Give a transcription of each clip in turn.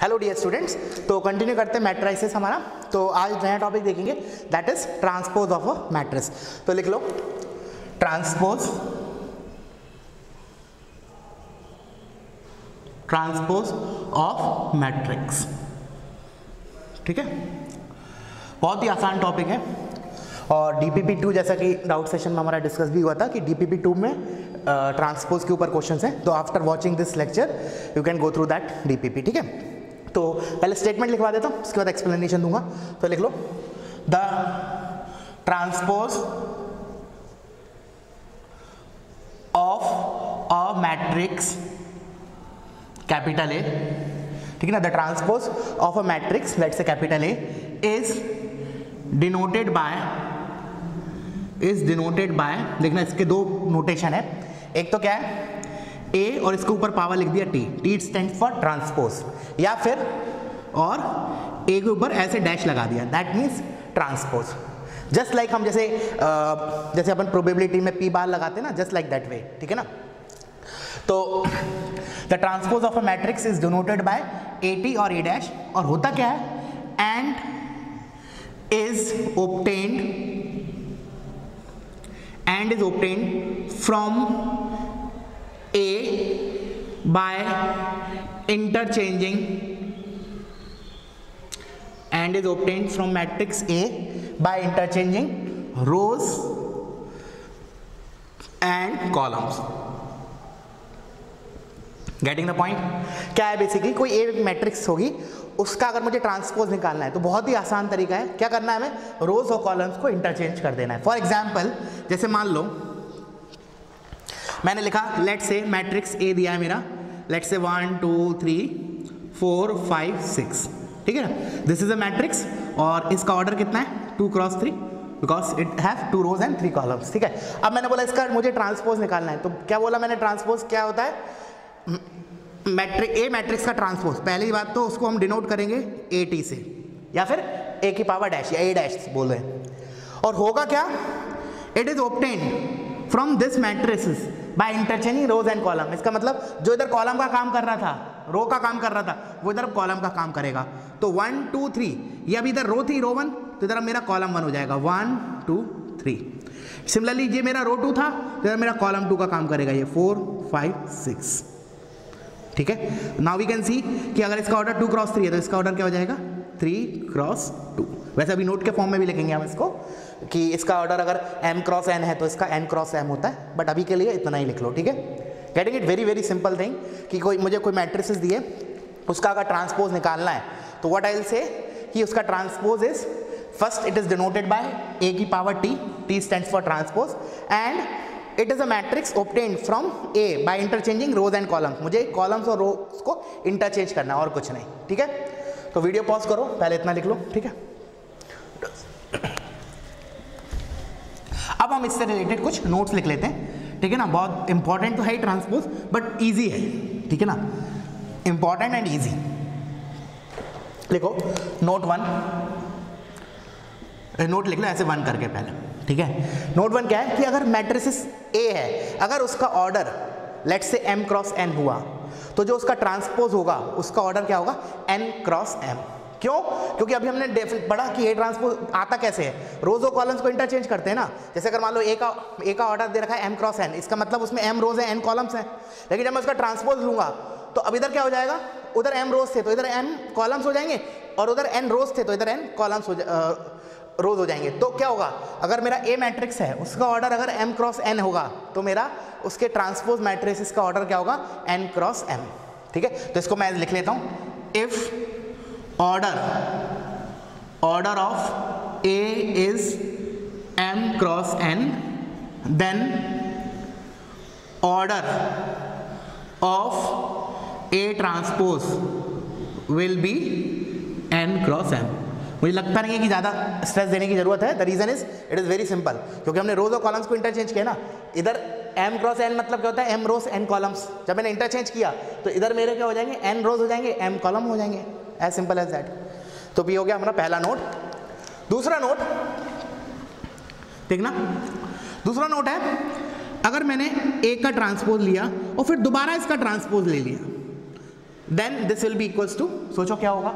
Hello dear students, तो continue करते हैं मैट्रिसेस हमारा। तो आज नया टॉपिक देखेंगे, that is transpose of a matrix. तो लिख लो ट्रांसपोज ऑफ मैट्रिक्स। ठीक है, बहुत ही आसान टॉपिक है और DPP2 जैसा कि डाउट सेशन में हमारा डिस्कस भी हुआ था कि DPP2 में ट्रांसपोज के ऊपर क्वेश्चंस हैं। तो after watching this lecture you can go through that DPP। ठीक है, तो पहले स्टेटमेंट लिखवा देता हूँ, उसके बाद एक्सप्लेनेशन दूंगा। तो लिख लो the transpose of a matrix capital A, ठीक है ना, the transpose of a matrix let's say capital A is denoted by देखना इसके दो नोटेशन है। एक तो क्या है ए और इसके ऊपर पावर लिख दिया टी स्टैंड फॉर ट्रांसपोज, या फिर और ए के ऊपर ऐसे डैश लगा दिया, that means transpose. Just like हम जैसे अपन प्रोबेबिलिटी में पी बार लगाते हैं ना, जस्ट लाइक दैट वे। ठीक है ना, तो the transpose of a matrix is denoted bye A T और ए डैश, और होता क्या है and is obtained from A by interchanging rows and columns। Getting the point? क्या है बेसिकली, कोई एक मैट्रिक्स होगी, उसका अगर मुझे ट्रांसपोज निकालना है तो बहुत ही आसान तरीका है। क्या करना है, हमें रोज और कॉलम्स को इंटरचेंज कर देना है। फॉर एग्जांपल जैसे मान लो मैंने लिखा लेट से मैट्रिक्स ए दिया है मेरा, लेट से 1 2 3 4 5 6, ठीक है ना, दिस इज अ मैट्रिक्स और इसका ऑर्डर कितना है 2 cross 3 because it have 2 rows and 3 columns. ठीक है, अब मैंने बोला इसका मुझे ट्रांसपोज निकालना है, तो क्या बोला मैंने, ट्रांसपोज क्या होता है, मैट्रिक्स का ट्रांसपोज। पहली बात तो उसको हम डिनोट करेंगे ए टी से, या फिर ए की पावर डैश या ए डैश बोल रहे हैं। और होगा क्या, it is obtained from this matrices by interchanging rows and column. इसका मतलब जो इधर कॉलम का काम कर रहा था, रो का काम कर रहा था, वो इधर कॉलम का काम करेगा। तो 1 2 3, ये अभी इधर रो थी रो 1, तो इधर मेरा कॉलम 1 हो जाएगा 1 2 3। सिमिलरली ये मेरा रो 2 था, तो इधर मेरा कॉलम 2 का काम करेगा, ये 4 5 6। ठीक है, नाउ वी कैन सी कि अगर इसका ऑर्डर 2 क्रॉस 3 है तो इसका ऑर्डर क्या हो जाएगा 3 क्रॉस 2। वैसे अभी नोट के फॉर्म में भी लिखेंगे हम इसको कि इसका ऑर्डर अगर m क्रॉस n है तो इसका n क्रॉस m होता है, बट अभी के लिए इतना ही लिख लो। ठीक है, getting it, very very simple thing कि मुझे कोई मैट्रिसेस दिए, उसका अगर ट्रांसपोज निकालना है तो व्हाट आई विल से कि उसका transpose is first it is denoted by a की power t stands for transpose, and it is a matrix obtained from A by interchanging rows and columns. मुझे columns और rows को interchange करना और कुछ नहीं। ठीक है, तो वीडियो पॉज करो, पहले इतना लिख लो। ठीक है, अब हम इससे रिलेटेड कुछ नोट्स लिख लेते हैं। ठीक है ना, बहुत इंपॉर्टेंट तो है ही ट्रांसपोज, बट ईजी है। ठीक है ना, इंपॉर्टेंट एंड ईजी। लिखो नोट 1, नोट लिख लो ऐसे 1 करके पहले। ठीक है, नोट 1 क्या है कि अगर मैट्रिसेस ए है, अगर उसका ऑर्डर लेट से m क्रॉस n हुआ, तो जो उसका ट्रांसपोज होगा उसका ऑर्डर क्या होगा n क्रॉस m। क्यों? क्योंकि अभी हमने पढ़ा कि ए ट्रांसपोज आता कैसे है, रोज और कॉलम्स को इंटरचेंज करते हैं ना। जैसे अगर मान लो ए का ऑर्डर दे रखा है m क्रॉस n, इसका मतलब उसमें m रोज है n कॉलम्स है, लेकिन जब मैं उसका ट्रांसपोज लूंगा तो अब इधर क्या हो जाएगा, उधर m रोज थे तो इधर m कॉलम्स हो जाएंगे, और उधर n रोज थे तो इधर n कॉलम्स रोज हो जाएंगे। तो क्या होगा, अगर मेरा ए मैट्रिक्स है उसका ऑर्डर अगर m क्रॉस n होगा तो मेरा उसके ट्रांसपोज मैट्रिक्स का ऑर्डर क्या होगा n क्रॉस m। ठीक है, तो इसको मैं लिख लेता हूं, if order of a is m cross n then order of a transpose will be n cross m। मुझे लगता नहीं है कि ज़्यादा स्ट्रेस देने की जरूरत है। The reason is it is very simple, क्योंकि हमने रोज और कॉलम्स को इंटरचेंज किया ना। इधर m क्रॉस n मतलब क्या होता है, m रोज n कॉलम्स। जब मैंने इंटरचेंज किया तो इधर मेरे क्या हो जाएंगे, n रोज हो जाएंगे, m कॉलम हो जाएंगे, एज सिंपल एज दैट। तो भी हो गया हमारा पहला नोट। दूसरा नोट देखना, दूसरा नोट है अगर मैंने ए का ट्रांसपोज लिया और फिर दोबारा इसका ट्रांसपोज ले लिया, then this will be equals to, सोचो क्या होगा,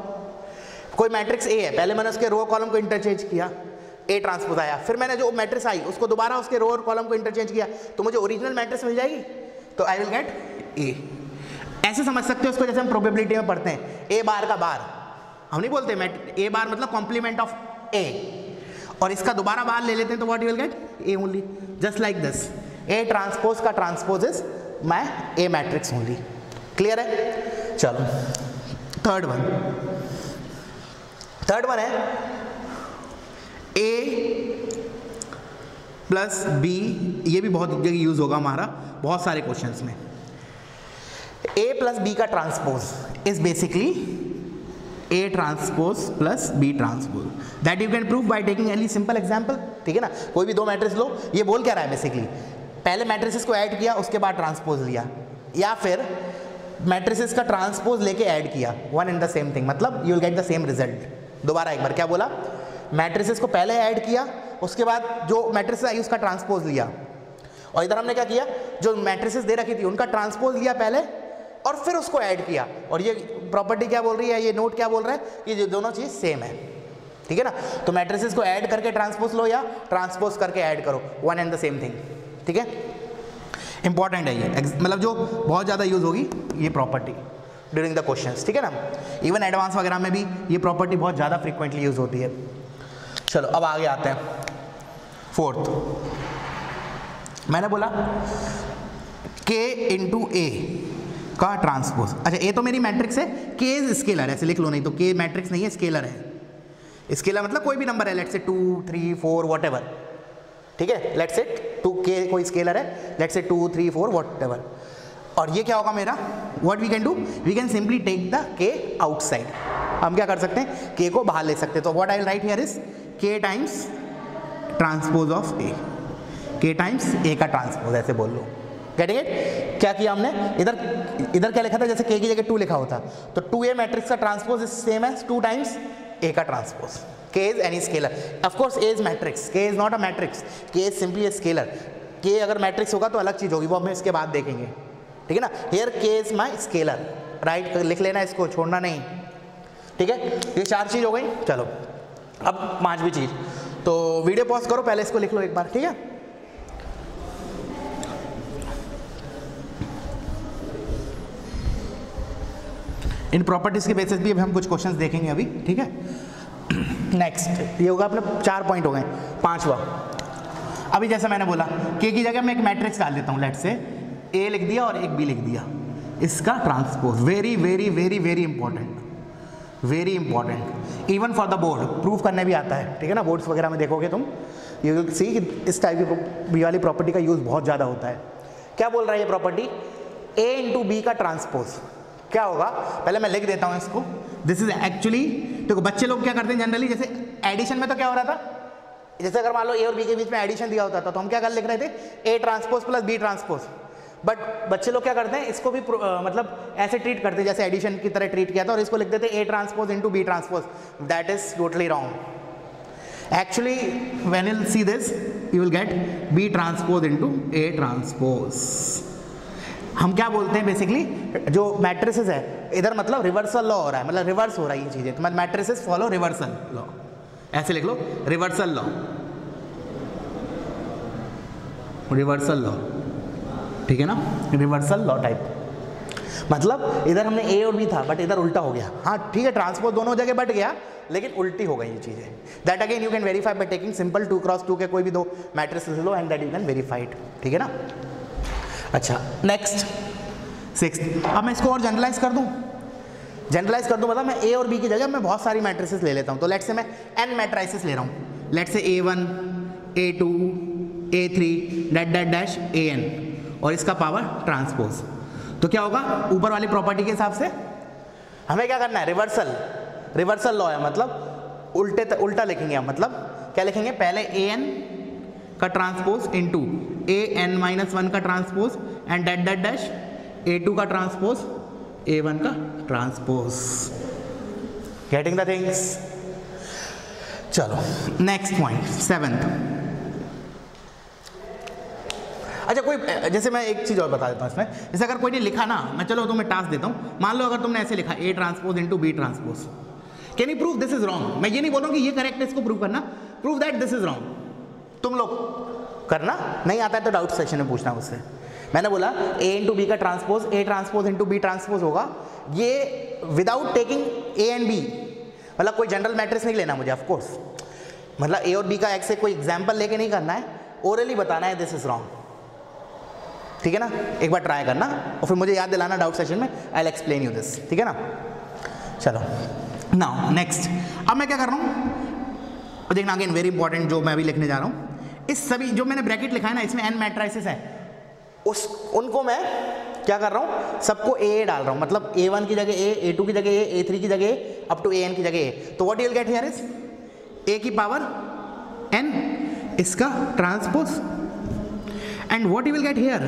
कोई मैट्रिक्स ए है, पहले मैंने उसके रो कॉलम को इंटरचेंज किया, ए ट्रांसपोज आया, फिर मैंने जो मैट्रिक्स आई उसको दोबारा उसके रो और कॉलम को इंटरचेंज किया, तो मुझे ओरिजिनल मैट्रिक्स मिल जाएगी, तो आई विल गेट ए। ऐसे समझ सकते हो इसको जैसे हम प्रोबेबिलिटी में पढ़ते हैं, ए बार का बार, हम नहीं बोलते ए बार मतलब कॉम्प्लीमेंट ऑफ ए, और इसका दोबारा बार ले लेते हैं तो what you will get A only, just like this, A transpose का transpose is my A matrix only. Clear है? चलो थर्ड वन है ए प्लस बी, ये भी बहुत जगह यूज होगा हमारा बहुत सारे क्वेश्चंस में। ए प्लस बी का transpose is basically A transpose plus B transpose, that you can prove by taking any simple example. ठीक है ना, कोई भी दो मैट्रिक्स लो, ये बोल क्या रहा है बेसिकली, पहले मैट्रिसेस को ऐड किया उसके बाद ट्रांसपोज लिया, या फिर मैट्रिसेस का ट्रांसपोज लेके ऐड किया, one and the same thing, मतलब you will get the same result. दोबारा एक बार क्या बोला, मैट्रिसेस को पहले ऐड किया, उसके बाद जो मैट्रिसेस आई उसका ट्रांसपोज लिया, और इधर हमने क्या किया, जो मैट्रिसेस दे रखी थी उनका ट्रांसपोज लिया पहले और फिर उसको ऐड किया। और ये प्रॉपर्टी क्या बोल रही है, ये नोट क्या बोल रहा है कि ये दोनों चीज सेम है। ठीक है ना, तो मैट्रिसेस को ऐड करके ट्रांसपोज लो या ट्रांसपोज करके ऐड करो, one and the same thing. ठीक है, इंपॉर्टेंट है ये, मतलब जो बहुत ज़्यादा यूज होगी ये प्रॉपर्टी ड्यूरिंग द क्वेश्चंस। ठीक है ना, इवन एडवांस वगैरह में भी ये प्रॉपर्टी बहुत ज़्यादा फ्रीक्वेंटली यूज होती है। चलो अब आगे आते हैं, फोर्थ मैंने बोला k इंटू ए का ट्रांसपोज। अच्छा, ए तो मेरी मैट्रिक्स है, k इज स्केलर, ऐसे लिख लो, नहीं तो k मैट्रिक्स नहीं है, स्केलर है। स्केलर मतलब कोई भी नंबर है, लेट्स से 2 3 4 व्हाटएवर। ठीक है, लेट्स से 2k कोई स्केलर है, लेट्स से 2 3 4 व्हाटएवर। और ये क्या होगा मेरा, what we can do, we can simply take the k outside. हम क्या कर सकते हैं, k को बाहर ले सकते हैं, तो what I will write here is k times transpose of a, k times a का ट्रांसपोज, ऐसे बोल लो। Getting it? क्या किया हमने, इधर क्या लिखा था, जैसे k की जगह 2 लिखा होता, तो 2a मैट्रिक्स का transpose is same as 2 times a का transpose. k is any scalar, of course a is matrix, k is not a matrix, k is simply a scalar। k अगर मैट्रिक्स होगा तो अलग चीज होगी, वो हम इसके बाद देखेंगे। ठीक है ना, here k is my scalar, right, लिख लेना इसको, छोड़ना नहीं। ठीक है, ये 4 चीज हो गई। चलो अब 5वीं चीज, तो वीडियो पॉज करो, पहले इसको लिख लो एक बार। ठीक है, इन प्रॉपर्टीज के बेसिस भी अभी हम कुछ क्वेश्चंस देखेंगे अभी। ठीक है, नेक्स्ट ये होगा अपने 4 पॉइंट हो गए। 5वां, अभी जैसा मैंने बोला k की जगह मैं एक मैट्रिक्स डाल देता हूँ, लेट्स से a लिख दिया और एक b लिख दिया, इसका transpose, very very very very important, very important, even for the board, prove करने भी आता है। ठीक है ना, बोर्ड्स वगैरह में देखोगे तुम, यू विल सी कि इस टाइप की वाली प्रॉपर्टी का यूज बहुत ज़्यादा होता है। क्या बोल रहा है ये प्रॉपर्टी, a इंटू बी का ट्रांसपोज क्या होगा, पहले मैं लिख देता हूँ इसको। दिस इज एक्चुअली, देखो बच्चे लोग क्या करते हैं जनरली, जैसे एडिशन में तो क्या हो रहा था, जैसे अगर मान लो ए और बी के बीच में एडिशन दिया होता था तो हम क्या कर लिख रहे थे, A transpose plus B transpose. But बच्चे लोग क्या करते हैं, इसको भी मतलब ऐसे ट्रीट करते हैं जैसे एडिशन की तरह ट्रीट किया था, और इसको लिख देते A transpose into B transpose. That is totally wrong. Actually when you see this you will get B transpose into A transpose. हम क्या बोलते हैं बेसिकली, जो मैट्रिसेस है इधर मतलब रिवर्सल लॉ हो रहा है, मतलब रिवर्स हो रहा है ये चीजें, तो मैट्रिसेस फॉलो रिवर्सल लॉ, ऐसे लिख लो, रिवर्सल लॉ, रिवर्सल लॉ। ठीक है ना, रिवर्सल लॉ टाइप, मतलब इधर हमने ए और बी था बट इधर उल्टा हो गया। हाँ ठीक है, ट्रांसपोज दोनों जगह बट गया लेकिन उल्टी हो गई ये चीजें। That again you can verify by taking simple 2 cross 2 के कोई भी दो matrices low and that you can verify it. ठीक है ना, अच्छा नेक्स्ट 6। अब मैं इसको और जनरलाइज कर दूं, जनरलाइज कर दूं मतलब मैं ए और बी की जगह मैं बहुत सारी मैट्रिसेस ले लेता हूं। तो लेट्स से मैं n मैट्रिसेस ले रहा हूं, let's say a1 a2 a3 that that dash an, और इसका पावर ट्रांसपोज। तो क्या होगा, ऊपर वाली प्रॉपर्टी के हिसाब से हमें क्या करना है, रिवर्सल, रिवर्सल लॉ है, मतलब उल्टा लिखेंगे हम, मतलब क्या लिखेंगे, पहले an का ट्रांसपोज इनटू an-1 का transpose and that that dash a2 का ट्रांसपोज a1 का ट्रांसपोज। Getting the things? चलो नेक्स्ट पॉइंट 7th। अच्छा कोई, जैसे मैं एक चीज़ और बता देता हूँ इसमें, जैसे अगर कोई ने लिखा ना, मैं चलो तुम्हें टास्क देता हूँ, मान लो अगर तुमने ऐसे लिखा A transpose into B transpose, can you prove this is wrong? मैं ये नहीं बोल रहा हूँ कि ये करेक्ट है, इसको प्रूव करना, prove that this is wrong. तुम लोग करना, नहीं आता है तो डाउट सेक्शन में पूछना मुझसे। मैंने बोला A इंटू बी का transpose A transpose into B transpose होगा, ये without taking A and B, मतलब कोई जनरल मैट्रिक्स नहीं लेना मुझे ऑफकोर्स, मतलब A और B का एक से कोई एग्जाम्पल लेके नहीं करना है, ओरली बताना है दिस इज रॉन्ग, ठीक है ना? एक बार ट्राई करना और फिर मुझे याद दिलाना डाउट सेशन में, I will explain you this, ठीक है ना? चलो नाउ नेक्स्ट, अब मैं क्या कर रहा हूँ, देखना अगेन वेरी इंपॉर्टेंट जो मैं अभी लिखने जा रहा हूँ, इस सभी जो मैंने ब्रैकेट लिखा है ना, इसमें n मैट्रिसेस है, उनको मैं क्या कर रहा हूँ, सबको A डाल रहा हूँ, मतलब A1 की जगह A, A2 की जगह A, A3 की जगह A, अप टू AN की जगह A। तो what you will get here is A की पावर n, इसका transpose, and what you will get here,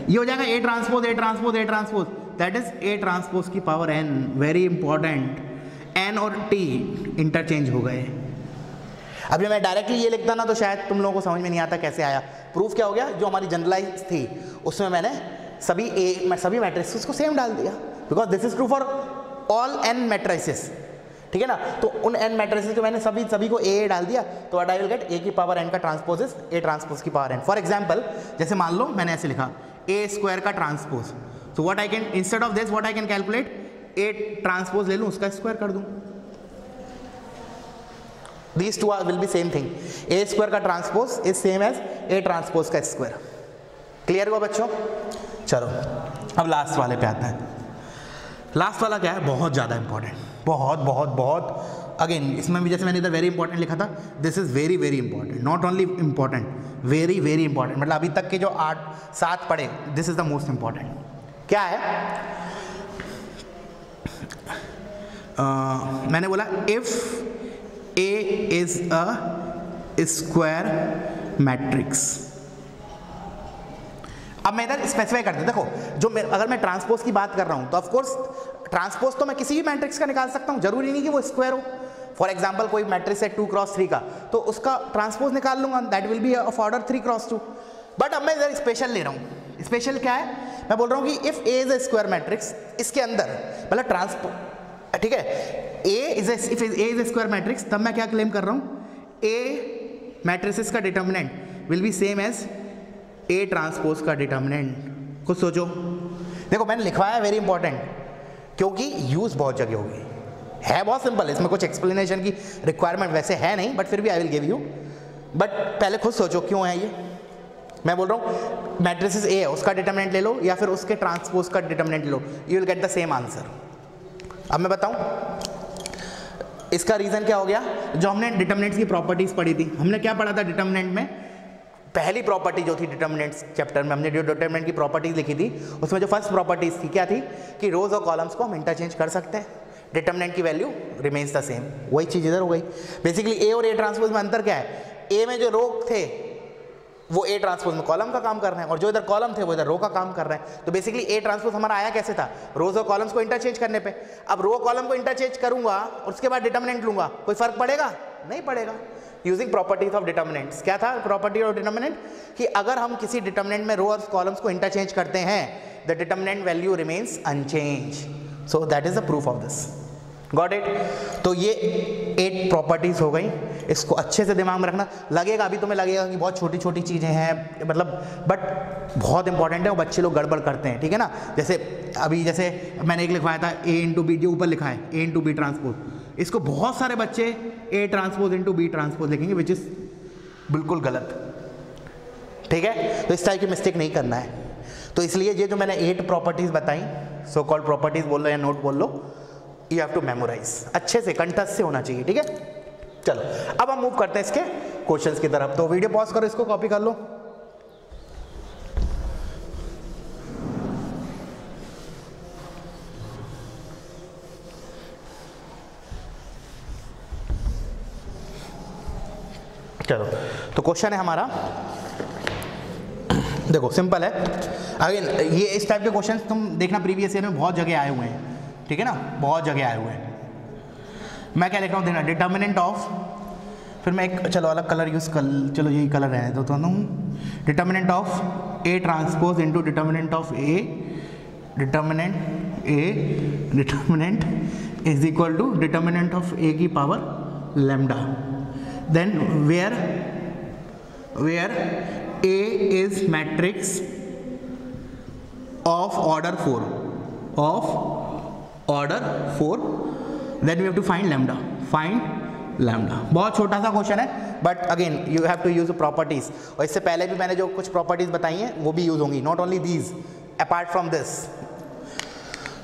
ये हो जाएगा A transpose A transpose A transpose, that is A transpose की power n। Very important, n और t interchange हो गए। अभी मैं डायरेक्टली ये लिखता ना तो शायद तुम लोगों को समझ में नहीं आता कैसे आया। प्रूफ क्या हो गया, जो हमारी जनरलाइज थी उसमें मैंने सभी मैट्रिसेस को सेम डाल दिया, because this is true for all n matrices, ठीक है ना? तो उन n मैट्रिसेस को मैंने सभी को A डाल दिया, तो what I will get, A की पावर n का ट्रांसपोज इज A ट्रांसपोज की पावर n। फॉर एग्जाम्पल जैसे मान लो मैंने ऐसे लिखा A स्क्वायर का ट्रांसपोज, तो what I can, instead of this what I can calculate, A transpose ले लूं, उसका स्क्वायर कर दूं, these two will be same thing, A square का transpose is same as A transpose का स्क्वायर। क्लियर हुआ बच्चों? चलो अब लास्ट वाले पे आते हैं। लास्ट वाला क्या है, बहुत ज़्यादा इंपॉर्टेंट, बहुत बहुत बहुत, अगेन इसमें भी जैसे मैंने इधर वेरी इंपॉर्टेंट लिखा था, this is very very important, not only important, very very important, मतलब अभी तक के जो 8-7 पढ़े, this is the most important. क्या है, मैंने बोला if A is a square matrix. अब मैं इधर स्पेसिफाई करते, देखो जो अगर मैं ट्रांसपोज की बात कर रहा हूं तो ऑफकोर्स ट्रांसपोज तो मैं किसी भी मैट्रिक्स का निकाल सकता हूं, जरूरी नहीं कि वो स्क्वायर हो। फॉर एग्जाम्पल कोई मैट्रिक्स है 2x3 का, तो उसका ट्रांसपोज निकाल लूंगा, that will be of order 3x2। But अब मैं इधर स्पेशल ले रहा हूं। स्पेशल क्या है, मैं बोल रहा हूं कि if A is a square matrix, इसके अंदर मतलब ट्रांसपोज, ठीक है, if A is a square matrix, तब मैं क्या क्लेम कर रहा हूं, A मैट्रिसेस का determinant will be same as A transpose का डिटर्मिनेंट। कुछ सोचो, देखो मैंने लिखवाया वेरी इंपॉर्टेंट, क्योंकि यूज बहुत जगह होगी, है बहुत सिंपल, इसमें कुछ एक्सप्लेनेशन की रिक्वायरमेंट वैसे है नहीं, बट फिर भी I will give you. But पहले खुद सोचो क्यों है ये। मैं बोल रहा हूँ मैट्रिसेस A है, उसका डिटर्मिनेंट ले लो या फिर उसके ट्रांसपोज का डिटर्मिनेंट ले लो, you will get the same answer. अब मैं बताऊं इसका रीजन क्या हो गया, जो हमने डिटर्मिनेंट्स की प्रॉपर्टीज पढ़ी थी, हमने क्या पढ़ा था डिटर्मिनेंट में, पहली प्रॉपर्टी जो थी डिटर्मिनेंट्स चैप्टर में, हमने जो डिटर्मिनेंट की प्रॉपर्टीज लिखी थी, उसमें जो फर्स्ट प्रॉपर्टीज थी क्या थी, कि रोज और कॉलम्स को हम इंटरचेंज कर सकते हैं, डिटर्मिनेंट की वैल्यू रिमेन्स द सेम। वही चीज इधर हो गई। बेसिकली A और A ट्रांसपोज में अंतर क्या है, A में जो रो थे वो A ट्रांसपोज में कॉलम का काम कर रहे हैं, और जो इधर कॉलम थे वो इधर रो का काम कर रहे हैं। तो बेसिकली A ट्रांसपोज हमारा आया कैसे था, रोज और कॉलम्स को इंटरचेंज करने पे। अब रो कॉलम को इंटरचेंज करूंगा और उसके बाद डिटर्मिनेंट लूंगा, कोई फर्क पड़ेगा? नहीं पड़ेगा। यूजिंग प्रॉपर्टीज ऑफ डिटर्मिनेंट्स, क्या था प्रॉपर्टी ऑफ डिटर्मिनेंट, कि अगर हम किसी डिटर्मिनेंट में रो और कॉलम्स को इंटरचेंज करते हैं, the determinant value remains unchange. So that is the proof of this. Got it? तो ये 8 प्रॉपर्टीज हो गई, इसको अच्छे से दिमाग में रखना। लगेगा अभी तुम्हें लगेगा कि बहुत छोटी छोटी चीज़ें हैं, मतलब बट बहुत इंपॉर्टेंट है, और बच्चे लोग गड़बड़ करते हैं, ठीक है ना। जैसे अभी जैसे मैंने एक लिखवाया था A इंटू बी, जो ऊपर लिखा है A इंटू बी ट्रांसपोज, इसको बहुत सारे बच्चे A transpose into B transpose लिखेंगे, विच इज़ बिल्कुल गलत, ठीक है। तो इस टाइप की मिस्टेक नहीं करना है। तो इसलिए ये जो मैंने 8 प्रॉपर्टीज बताई, सो कॉल्ड प्रॉपर्टीज बोल लो या नोट बोल लो, यू हैव टू मेमोराइज, अच्छे से कंठस्थ से होना चाहिए, ठीक है। चलो अब हम मूव करते हैं इसके क्वेश्चंस की तरफ। तो वीडियो पॉज करो, इसको कॉपी कर लो। चलो तो क्वेश्चन है हमारा, देखो सिंपल है। अगेन ये इस टाइप के क्वेश्चन तुम देखना प्रीवियस ईयर में बहुत जगह आए हुए हैं, ठीक है ना, बहुत जगह आए हुए हैं। मैं क्या लिख रहा हूँ देखना, डिटर्मिनेंट ऑफ, फिर मैं एक चलो अलग कलर यूज कर, चलो यही कलर रहने दो, determinant of A transpose into determinant of A, determinant is equal to determinant of A की power lambda, then where A is matrix of order 4, then we have to find lambda. बहुत छोटा सा question है, but again you have to use properties, और इससे पहले भी मैंने जो कुछ प्रॉपर्टीज बताई हैं वो भी यूज होंगी, not only these, apart from this.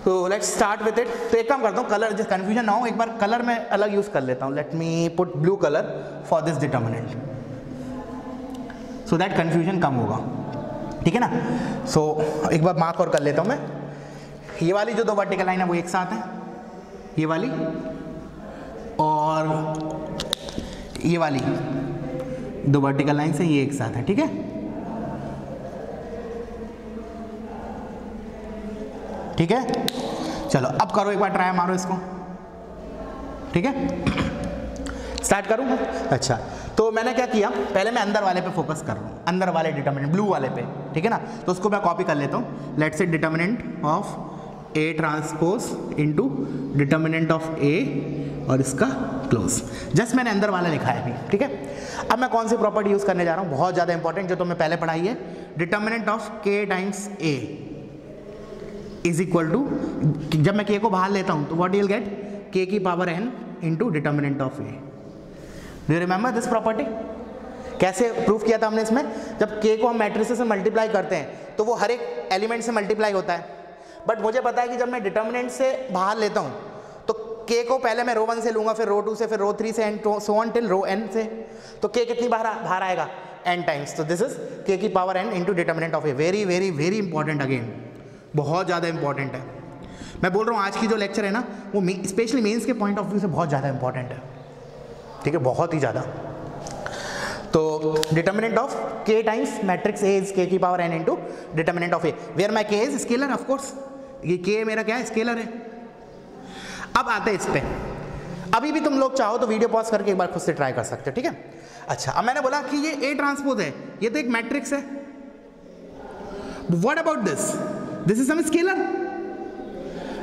तो लेट्स स्टार्ट विद इट. तो एक काम करता हूँ, कलर जिस कंफ्यूजन ना हो, एक बार कलर मैं अलग यूज कर लेता हूँ. Let me put blue colour for this determinant, so that confusion कम होगा, ठीक है ना. सो एक बार मार्क और कर लेता हूँ मैं. ये वाली जो दो वर्टिकल लाइन है वो एक साथ है, ये वाली और ये वाली दो वर्टिकल लाइन से ये एक साथ है, ठीक है. ठीक है, चलो अब करो एक बार, ट्राई मारो इसको, ठीक है. स्टार्ट करूँ? अच्छा, तो मैंने क्या किया, पहले मैं अंदर वाले पे फोकस कर रहा हूँ, अंदर वाले डिटर्मिनेंट ब्लू वाले पे, ठीक है ना. तो उसको मैं कॉपी कर लेता हूँ. Let's say determinant of A transpose into determinant of A और इसका क्लोज. जस्ट मैंने अंदर वाला लिखा है अभी, ठीक है. अब मैं कौन सी प्रॉपर्टी यूज करने जा रहा हूँ, बहुत ज़्यादा इंपॉर्टेंट, जो तो मैं पहले पढ़ाई है. Determinant of K times A is equal to, जब मैं K को बाहर लेता हूँ तो what you will get, K की power n into determinant of A. Do you remember this property? कैसे प्रूफ किया था हमने इसमें, जब K को हम मैट्रिसेस से मल्टीप्लाई करते हैं तो वो हर एक एलिमेंट से मल्टीप्लाई होता है. बट मुझे पता है कि जब मैं डिटर्मिनेंट से बाहर लेता हूँ तो K को पहले मैं रो 1 से लूँगा, फिर रो 2 से, फिर रो 3 से, and so on till row n से. तो K कितनी बाहर आएगा, n टाइम्स. तो दिस इज K की power n into determinant of A. Very very very important, again बहुत ज़्यादा इंपॉर्टेंट है. मैं बोल रहा हूँ आज की जो लेक्चर है ना, वो स्पेशली मेंस के पॉइंट ऑफ व्यू से बहुत ज़्यादा इंपॉर्टेंट है, ठीक है, बहुत ही ज़्यादा. तो determinant of K times matrix A is K की power n into determinant of A, where my K is scalar. Of course ये K मेरा क्या है, स्केलर है. अब आते हैं इस पे. अभी भी तुम लोग चाहो तो वीडियो पॉज करके एक बार खुद से ट्राई कर सकते हो, ठीक है. अच्छा, अब मैंने बोला कि ये A ट्रांसपोज है, ये तो एक मैट्रिक्स है. What about this, this is some scalar.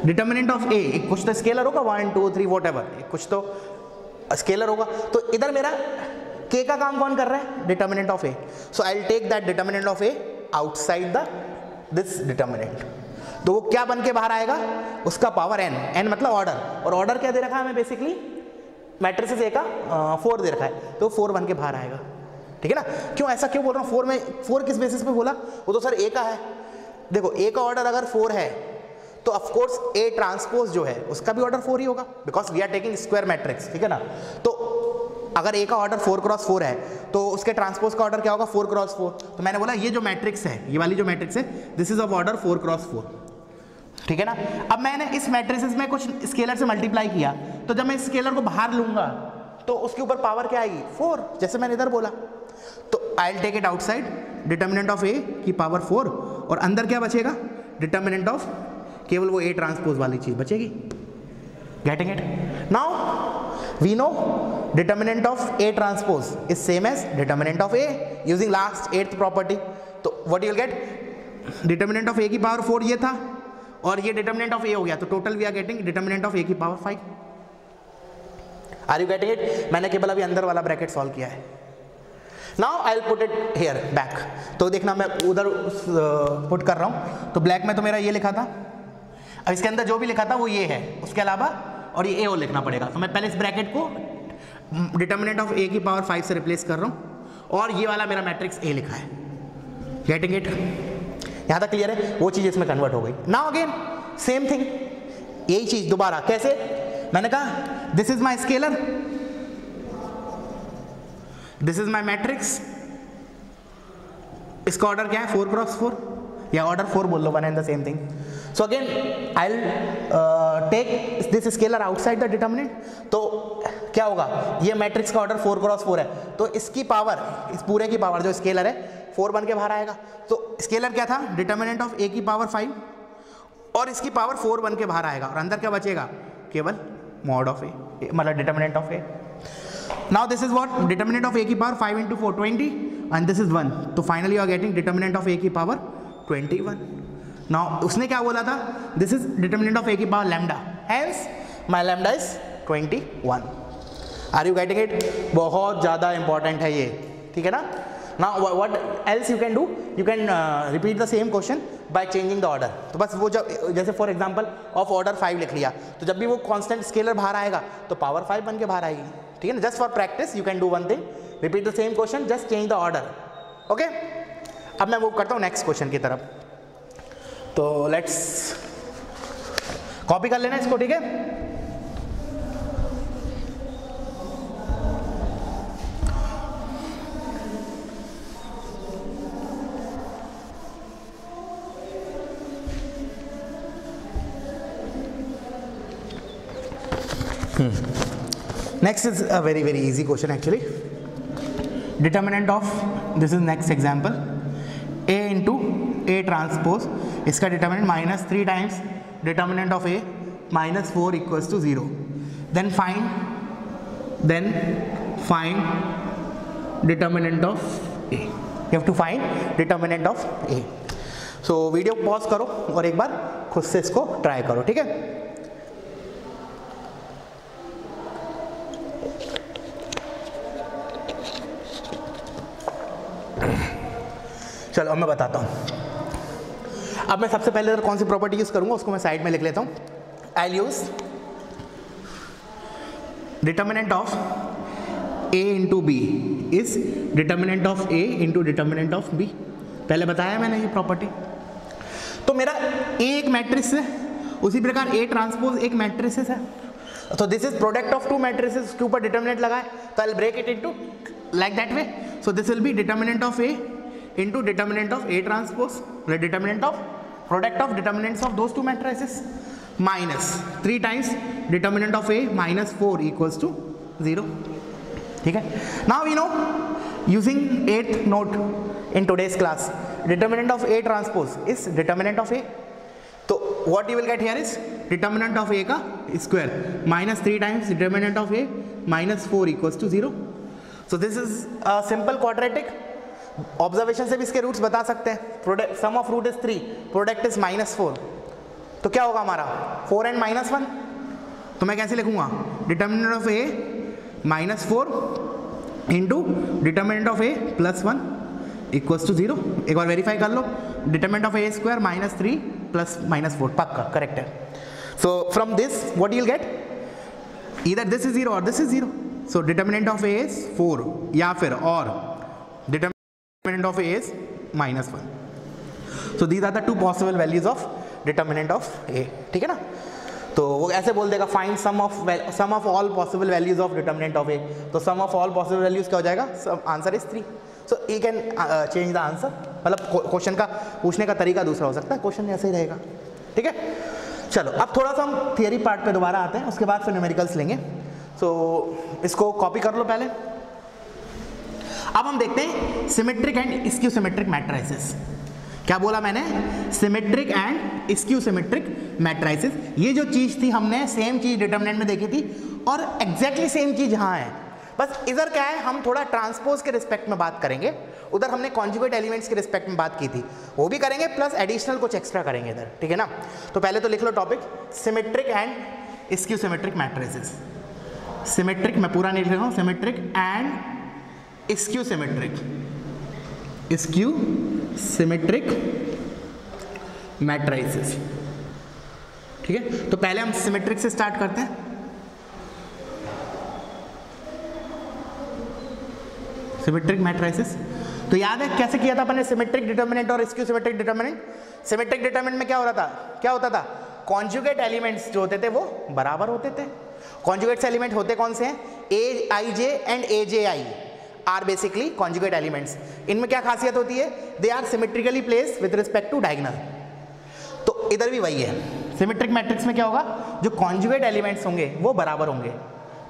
Determinant of A एक कुछ तो स्केलर होगा, 1 2 3 वॉट एवर, कुछ तो स्केलर होगा. तो इधर मेरा K का काम कौन कर रहा है, determinant of A. So I will take that determinant of A outside the this determinant. तो वो क्या बन के बाहर आएगा, उसका पावर n मतलब ऑर्डर, और ऑर्डर क्या दे रखा है हमें, बेसिकली मैट्रिसेस A का 4 दे रखा है, तो 4 बन के बाहर आएगा, ठीक है ना. क्यों ऐसा क्यों बोल रहा हूँ, 4 में 4 किस बेसिस पे बोला, वो तो सर A का है. देखो A का ऑर्डर अगर 4 है तो ऑफ कोर्स A ट्रांसपोज जो है उसका भी ऑर्डर 4 ही होगा, because we are taking square matrix, ठीक है ना. तो अगर A का ऑर्डर 4x4 है तो उसके ट्रांसपोज का ऑर्डर क्या होगा, 4x4. तो मैंने बोला ये जो मैट्रिक्स है, ये वाली जो मैट्रिक्स है, this is of order 4x4, ठीक है ना. अब मैंने इस मैट्रिसेस में कुछ स्केलर से मल्टीप्लाई किया, तो जब मैं इस स्केलर को बाहर लूंगा तो उसके ऊपर पावर क्या आएगी, 4, जैसे मैंने इधर बोला. तो I will take it outside, determinant of A की पावर 4, और अंदर क्या बचेगा, डिटर्मिनेंट ऑफ केवल वो A ट्रांसपोज वाली चीज बचेगी. Getting it? Now we know determinant of A transpose is same as determinant of A using last 8th property. तो what you will get, determinant of A की पावर 4 ये था, और ये डिटर्मिनेंट ऑफ A हो गया, तो total we are getting determinant of A की power 5. Are you getting it? मैंने केवल अभी अंदर वाला ब्रैकेट सॉल्व किया है. Now I will put it here back. तो देखना मैं उधर पुट कर रहा हूँ, तो ब्लैक में तो मेरा ये लिखा था, अब इसके अंदर जो भी लिखा था वो ये है, उसके अलावा और ये A और लिखना पड़ेगा. तो मैं पहले इस ब्रैकेट को डिटर्मिनेंट ऑफ A की पावर 5 से रिप्लेस कर रहा हूँ, और ये वाला मेरा मैट्रिक्स A लिखा है. Getting it? यहाँ तक क्लियर है? वो चीज़ इसमें कन्वर्ट हो गई. नाउ अगेन सेम थिंग, यही चीज़ दोबारा कैसे, मैंने कहा this is my scalar, this is my matrix, इसका ऑर्डर क्या है, 4x4, या ऑर्डर 4 बोल लो, one and the same thing. So again I will take this scalar outside the determinant. तो क्या होगा, ये मैट्रिक्स का ऑर्डर 4x4 है, तो इसकी पावर, इस पूरे की पावर जो स्केलर है 4 बन के बाहर आएगा. तो स्केलर क्या था, डिटर्मिनेंट ऑफ A की पावर 5, और इसकी पावर 4 बन के बाहर आएगा, और अंदर क्या बचेगा, केवल मॉड ऑफ A, मतलब determinant of A. Now this is what, determinant of A की पावर 5 × 4 20, एंड दिस इज 1, तो finally you are getting determinant of A की पावर 21. नाउ उसने क्या बोला था, this is determinant of A की power lambda, hence my lambda is 21. Are you getting it? बहुत ज़्यादा इंपॉर्टेंट है ये, ठीक है ना. Now what else you can do, you can repeat the same question by changing the order. तो बस वो जब जैसे फॉर एग्जांपल ऑफ ऑर्डर 5 लिख लिया, तो जब भी वो कांस्टेंट स्केलर बाहर आएगा तो पावर 5 बन के बाहर आएगी, ठीक है ना. Just for practice you can do one thing, repeat the same question, just change the order. Okay, अब मैं मूव करता हूँ नेक्स्ट क्वेश्चन की तरफ. तो लेट्स कॉपी कर लेना इसको, ठीक है. Next is a very easy question actually. Determinant of, this is next example, A into A transpose, इसका determinant -3 times determinant of A -4 equals to 0. Then find determinant of A. You have to find determinant of A. So video pause करो और एक बार खुद से इसको try करो, ठीक है. चलो अब मैं बताता हूँ. अब मैं सबसे पहले कौन सी प्रॉपर्टी यूज करूंगा उसको मैं साइड में लिख लेता हूँ. I will use determinant of A into B is determinant of A into determinant of B. पहले बताया मैंने ये प्रॉपर्टी. तो मेरा A एक मैट्रिक्स है, उसी प्रकार A ट्रांसपोज एक मैट्रिक्स है. तो this is product of two matrices, उसके ऊपर डिटर्मिनेंट लगाए तो I will break it into like that way. So this will be determinant of A into determinant of A transpose, the determinant of product of determinants of those two matrices, minus 3 times determinant of A -4 equals to 0. ठीक है. Now we know using 8th note in today's class, determinant of A transpose is determinant of A. So what you will get here is determinant of A का square -3 times determinant of A -4 equals to 0. So this is a simple quadratic. Observation से भी इसके roots बता सकते हैं. Product sum of root is 3, product is -4, तो क्या होगा हमारा 4 and -1. तो मैं कैसे लिखूंगा, determinant of A -4 into determinant of A +1 equals to 0. एक बार वेरीफाई कर लो. Determinant of A square -3 plus -4 पक्का करेक्ट है. So from this what you will get, either this is 0 और this is 0. So determinant of A is 4 या फिर और determinant of A is -1. So these are the two possible values of determinant of A. ठीक है ना. तो वो ऐसे बोल देगा find sum of all possible values of determinant of A. तो sum of all possible values क्या हो जाएगा, answer is 3. So you can change the answer. मतलब क्वेश्चन का पूछने का तरीका दूसरा हो सकता है, क्वेश्चन ऐसे ही रहेगा, ठीक है. चलो अब थोड़ा सा हम थियरी पार्ट पे दोबारा आते हैं, उसके बाद फिर न्यूमेरिकल्स लेंगे. सो इसको कॉपी कर लो पहले. अब हम देखते हैं symmetric and skew symmetric matrices. क्या बोला मैंने, symmetric and skew symmetric matrices. ये जो चीज थी हमने सेम चीज डिटर्मिनेंट में देखी थी और एग्जैक्टली सेम चीज यहाँ है. बस इधर क्या है, हम थोड़ा ट्रांसपोज के रिस्पेक्ट में बात करेंगे, उधर हमने कॉन्जुगेट एलिमेंट्स के रिस्पेक्ट में बात की थी, वो भी करेंगे प्लस एडिशनल कुछ एक्स्ट्रा करेंगे इधर, ठीक है ना. तो पहले तो लिख लो topic, symmetric and skew symmetric matrices. Symmetric मैं पूरा नहीं लिख रहा हूँ, symmetric and skew symmetric, skew symmetric matrices. ठीक है, तो पहले हम सिमेट्रिक से स्टार्ट करते हैं. सिमेट्रिक मैट्रिसेस तो याद है कैसे किया था अपन ने, सिमेट्रिक डिटर्मिनेंट और skew symmetric determinant. Symmetric determinant में क्या हो रहा था, क्या होता था, कॉन्जुगेट एलिमेंट्स जो होते थे वो बराबर होते थे. कॉन्जुगेट एलिमेंट होते कौन से हैं, A I J and A J I are basically conjugate elements. इनमें क्या खासियत होती है, they are symmetrically placed with respect to diagonal. तो इधर भी वही है, सिमेट्रिक मैट्रिक्स में क्या होगा, जो कॉन्जुगेट एलिमेंट्स होंगे वो बराबर होंगे.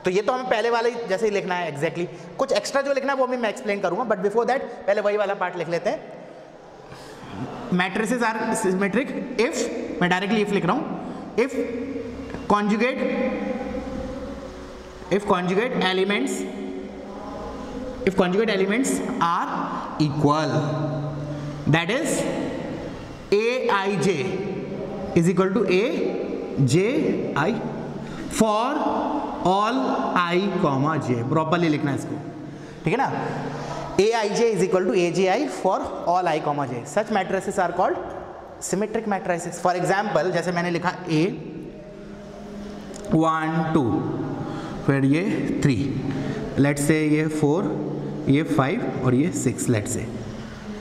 तो ये तो हमें पहले वाले जैसे ही लिखना है एग्जैक्टली. कुछ एक्स्ट्रा जो लिखना है वो भी मैं एक्सप्लेन करूंगा, बट बिफोर दैट पहले वही वाला पार्ट लिख लेते हैं. मैट्रिसेस आर सिमेट्रिक इफ, मैं डायरेक्टली इफ लिख रहा हूं, if conjugate elements are equal, that is aij is equal to aj for all i comma j। Properly लिखना है इसको, ठीक है ना। aij is equal to aji for all i comma j। Such matrices are called symmetric matrices. For example जैसे मैंने लिखा a 1 2, फिर ये 3, लेट से ये 4, ये 5 और ये 6, लेट से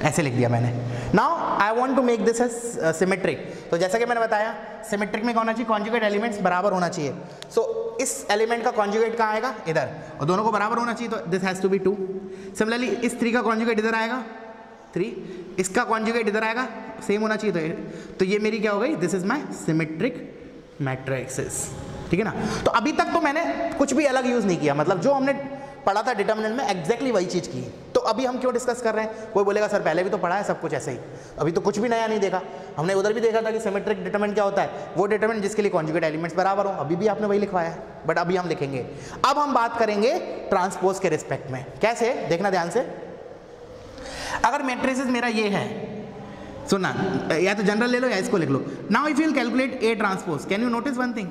ऐसे लिख दिया मैंने। Now I want to make this as symmetric. तो जैसा कि मैंने बताया सिमेट्रिक में क्या होना चाहिए, कॉन्जुगेट एलिमेंट्स बराबर होना चाहिए। सो इस एलिमेंट का कॉन्जुगेट कहाँ आएगा, इधर, और दोनों को बराबर होना चाहिए, तो this has to be 2। Similarly इस 3 का कॉन्जुगेट इधर आएगा 3, इसका कॉन्जुगेट इधर आएगा, सेम होना चाहिए। तो ये मेरी क्या हो गई, this is my symmetric matrices, ठीक है ना। तो अभी तक तो मैंने कुछ भी अलग यूज नहीं किया, मतलब जो हमने पढ़ा था डिटर्मिनेंट में एग्जैक्टली वही चीज की। तो अभी हम क्यों डिस्कस कर रहे हैं, कोई बोलेगा सर पहले भी तो पढ़ा है सब कुछ ऐसे ही, अभी तो कुछ भी नया नहीं देखा। हमने उधर भी देखा था कि सिमेट्रिक डिटरमिनेंट क्या होता है, वो डिटरमिनेंट जिसके लिए कॉन्जुगेट एलिमेंट्स बराबर हो, अभी भी आपने वही लिखवाया है, बट अभी हम लिखेंगे। अब हम बात करेंगे ट्रांसपोज के रिस्पेक्ट में। कैसे, देखना ध्यान से। अगर मैट्रिसेस मेरा ये है, सुनना, या तो जनरल ले लो या इसको लिख लो। Now if you will calculate A transpose, can you notice one thing.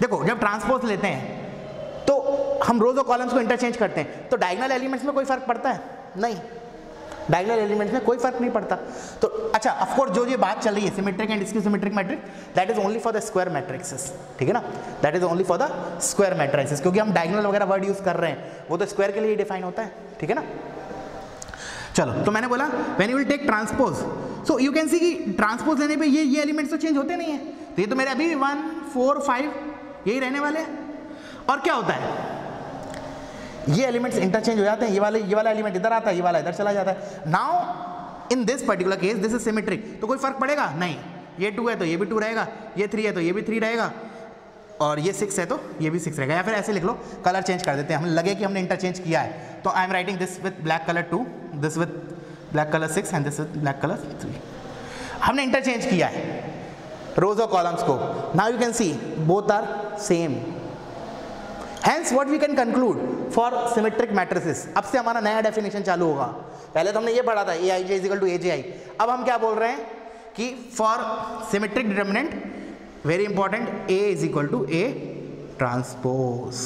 देखो जब ट्रांसपोज लेते हैं तो हम रोज और कॉलम्स को इंटरचेंज करते हैं, तो डायगोनल एलिमेंट्स में कोई फर्क पड़ता है, नहीं, डायगोनल एलिमेंट्स में कोई फर्क नहीं पड़ता। तो अच्छा, ऑफ कोर्स जो ये बात चल रही है symmetric and skew symmetric matrix, that is only for the square matrixes, ठीक है ना, that is only for the square matrixes, क्योंकि हम डायगोनल वगैरह वर्ड यूज कर रहे हैं, वो तो स्क्वायर के लिए डिफाइन होता है, ठीक है ना। चलो, तो मैंने बोला when you will take transpose, so you can see कि ट्रांसपोज लेने पे ये एलिमेंट्स तो चेंज होते नहीं है, तो ये तो मेरे अभी 1 4 5 यही रहने वाले हैं। और क्या होता है, ये एलिमेंट्स इंटरचेंज हो जाते हैं, ये वाला एलिमेंट इधर आता है, ये वाला इधर चला जाता है। Now in this particular case this is symmetric, तो कोई फर्क पड़ेगा नहीं, ये 2 है तो ये भी 2 रहेगा, ये 3 है तो ये भी 3 रहेगा, और ये 6 है तो ये भी 6 रहेगा। या फिर ऐसे लिख लो, कलर चेंज कर देते हैं, हमें लगे कि हमने इंटरचेंज किया है, तो I am writing this with black colour 2, this with black colour 6 and this with black colour 3। हमने इंटरचेंज किया है रोज और कॉलम्स को। Now you can see both are same, Hence what we can conclude for symmetric matrices। अब से हमारा नया definition चालू होगा। पहले तो हमने ये पढ़ा था aij is equal to aji, अब हम क्या बोल रहे हैं कि for symmetric determinant very important a is equal to a transpose।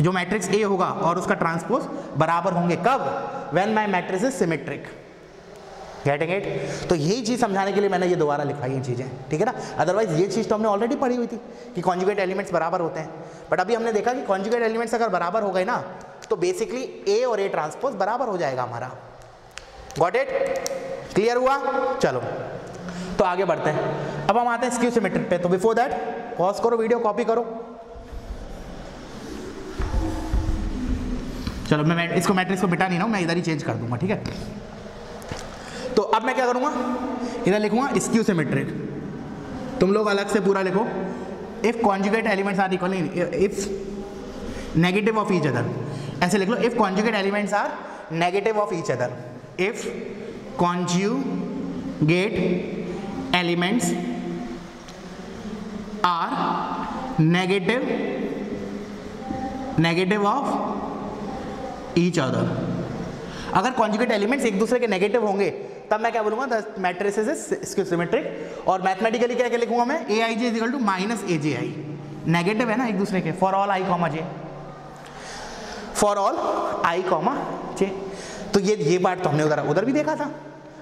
जो मैट्रिक्स a होगा और उसका ट्रांसपोज बराबर होंगे, कब, when my matrix is symmetric। Getting it. तो यही चीज समझाने के लिए मैंने ये दोबारा लिखवाई ये चीजें, ठीक है ना। अदरवाइज ये चीज तो हमने ऑलरेडी पढ़ी हुई थी कि कॉन्जुगेट एलिमेंट्स बराबर होते हैं, बट अभी हमने देखा कि कॉन्जुगेट एलिमेंट्स अगर बराबर हो गए ना तो बेसिकली ए और ए ट्रांसपोज बराबर हो जाएगा हमारा। गॉट इट, क्लियर हुआ। चलो तो आगे बढ़ते हैं। अब हम आते हैं स्क्यू सिमेट्रिक पे। तो बिफोर दैट पॉज करो, वीडियो कॉपी करो। चलो मैं इसको मैट्रिक्स को मिटा नहीं रहा हूं, मैं इधर ही चेंज कर दूंगा, ठीक है। तो अब मैं क्या करूंगा, इधर लिखूंगा स्क्यू सिमेट्रिक, तुम लोग अलग से पूरा लिखो। If conjugate elements are equal, if negative of each other, ऐसे लिख लो, if conjugate elements are negative of each other, if conjugate elements are negative of each other. अगर कॉन्जुगेट एलिमेंट्स एक दूसरे के नेगेटिव होंगे तब मैं क्या बोलूंगा, the matrices is skew symmetric. और मैथमेटिकली क्या क्या लिखूंगा मैं, A I J is equal to minus A J I, negative है ना एक दूसरे के, for all I comma J, for all I comma J. तो ये पार्ट तो हमने उधर भी देखा था।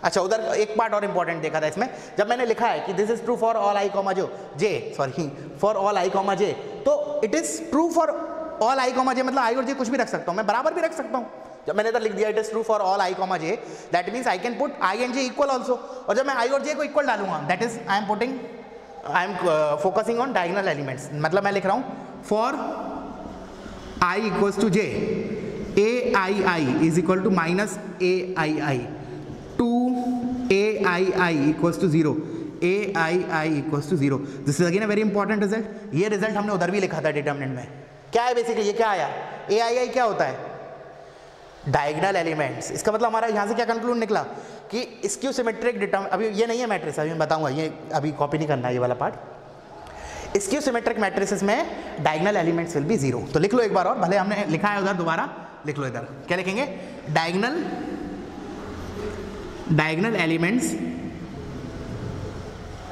अच्छा, उधर एक पार्ट और इंपॉर्टेंट देखा था इसमें, जब मैंने लिखा है कि this is true for all I comma for all I comma J, तो it is true for all I comma J, मतलब आई और जे कुछ भी रख सकता हूं मैं, बराबर भी रख सकता हूं। जब मैंने इधर लिख दिया it is true for all I comma j, that means I can put i and j equal also. और जब मैं आई और जे को इक्वल डालूंगा, that is I am focusing on diagonal elements, मतलब मैं लिख रहा हूं for i equals to j, a i i is equal to minus a i i, two a i i equals to 0, a i i equals to 0। This is again a very important result. ये result हमने उधर भी लिखा था determinant में। क्या है basically, ये क्या आया, ए आई आई क्या होता है, डायगोनल एलिमेंट्स। इसका मतलब हमारा यहाँ से क्या कंक्लूड निकला कि स्क्यू सिमेट्रिक डिटरमिनेंट, अभी ये नहीं है मैट्रिक्स, अभी मैं बताऊंगा, ये अभी कॉपी नहीं करना है ये वाला पार्ट। स्क्यू सिमेट्रिक मैट्रिसेस में डायगोनल एलिमेंट्स विल बी 0। तो लिख लो एक बार और, भले हमने लिखा है उधर दोबारा, लिख लो इधर, क्या लिखेंगे, diagonal elements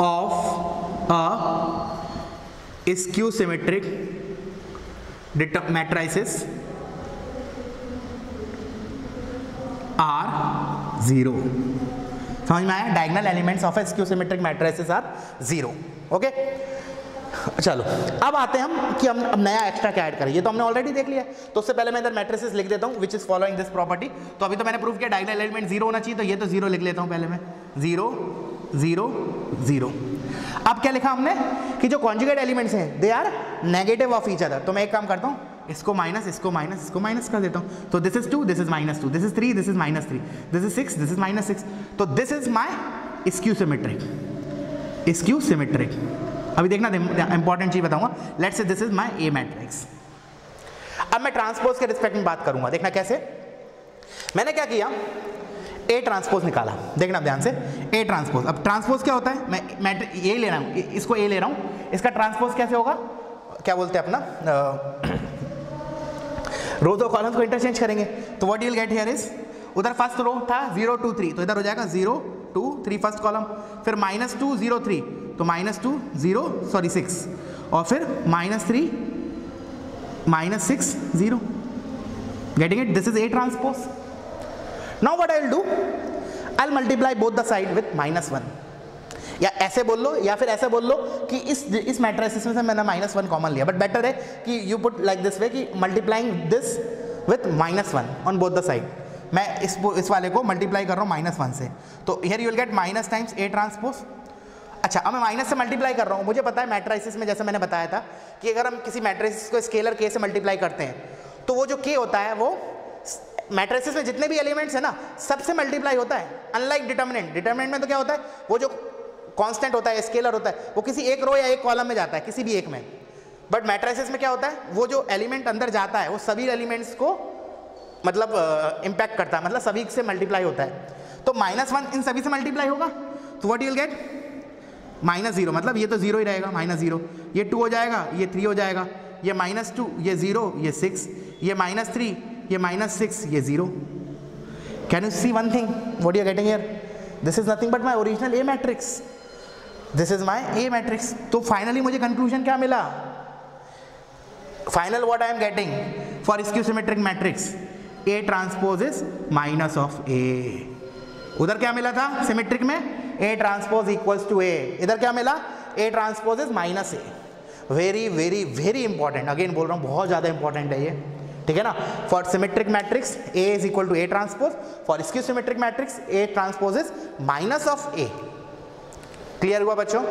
of a skew symmetric matrices are zero. समझ में आया, diagonal elements of skew symmetric matrices are zero. Okay, चलो अब आते हैं हम कि हम अब नया एक्स्ट्रा क्या ऐड करें। ये तो हमने ऑलरेडी देख लिया, तो उससे पहले मैं इधर मैट्रिसेस लिख देता हूँ which is following this property. तो अभी तो मैंने प्रूव किया डायगोनल एलिमेंट जीरो होना चाहिए, तो ये तो जीरो लिख लेता हूँ पहले मैं, 0 0 0। अब क्या लिखा हमने कि जो कॉन्जुगेट एलिमेंट्स हैं they are negative of each other. तो मैं एक काम करता हूँ, इसको माइनस इसको माइनस इसको माइनस कर देता हूँ। तो this is 2, this is -2, this is 3, this is -3, this is 6, this is -6। तो this is my skew symmetric. अभी देखना इंपॉर्टेंट चीज बताऊंगा। Let's say this is my A matrix. अब मैं ट्रांसपोज के रिस्पेक्ट में बात करूंगा, देखना कैसे। मैंने क्या किया, ए ट्रांसपोज निकाला, देखना ध्यान से, ए ट्रांसपोज। अब ट्रांसपोज क्या होता है, मैं ए ले रहा हूँ, इसको ए ले रहा हूँ, इसका ट्रांसपोज कैसे होगा, क्या बोलते हैं अपना, रोज और कॉलम्स को इंटरचेंज करेंगे। तो what you will get here is, उधर फर्स्ट रो था 0 2 3, तो इधर हो जाएगा 0 2 3 फर्स्ट कॉलम, फिर -2 0 3, तो -2 0 सॉरी 6, और फिर -3 -6 0। Getting it, this is A transpose. Now what I will do, I will multiply both the side with -1, या ऐसे बोल लो या फिर ऐसे बोल लो कि इस मैट्रिसेस में से मैंने -1 कॉमन लिया, बट बेटर है कि you put like this way कि multiplying this with -1 on both the side. मैं इस वाले को मल्टीप्लाई कर रहा हूँ -1 से, तो here you will get minus times A transpose. अच्छा, अब मैं माइनस से मल्टीप्लाई कर रहा हूँ, मुझे पता है मैट्रिसेस में जैसे मैंने बताया था कि अगर हम किसी मैट्रिसेस को स्केलर के से मल्टीप्लाई करते हैं तो वो जो के होता है वो मैट्रिसेस में जितने भी एलिमेंट्स है ना सबसे मल्टीप्लाई होता है। अनलाइक डिटर्मिनेंट में तो क्या होता है, वो जो कांस्टेंट होता है, स्केलर होता है, वो किसी एक रो या एक कॉलम में जाता है, किसी भी एक में। बट मैट्रिसेस में क्या होता है, वो जो एलिमेंट अंदर जाता है वो सभी एलिमेंट्स को मतलब इंपैक्ट करता है, मतलब सभी से मल्टीप्लाई होता है। तो -1 इन सभी से मल्टीप्लाई होगा, तो व्हाट यू विल गेट, -0, मतलब ये तो 0 ही रहेगा, -0, ये 2 हो जाएगा, ये 3 हो जाएगा, ये -2, ये 0, ये 6, ये -3, ये -6, ये 0। Can you see one thing, what you are getting here, this is nothing but my original A matrix, this is my A matrix. तो फाइनली मुझे कंक्लूजन क्या मिला, final what I am getting for skew symmetric matrix, A transpose is minus of A. उधर क्या मिला था symmetric में, A transpose equals to A, इधर क्या मिला, A transpose is -a। Very very very important, again बोल रहा हूँ बहुत ज्यादा इंपॉर्टेंट है ये, ठीक है ना। For symmetric matrix A is equal to A transpose, for skew symmetric matrix A transpose is minus of A. Clear हुआ बच्चों?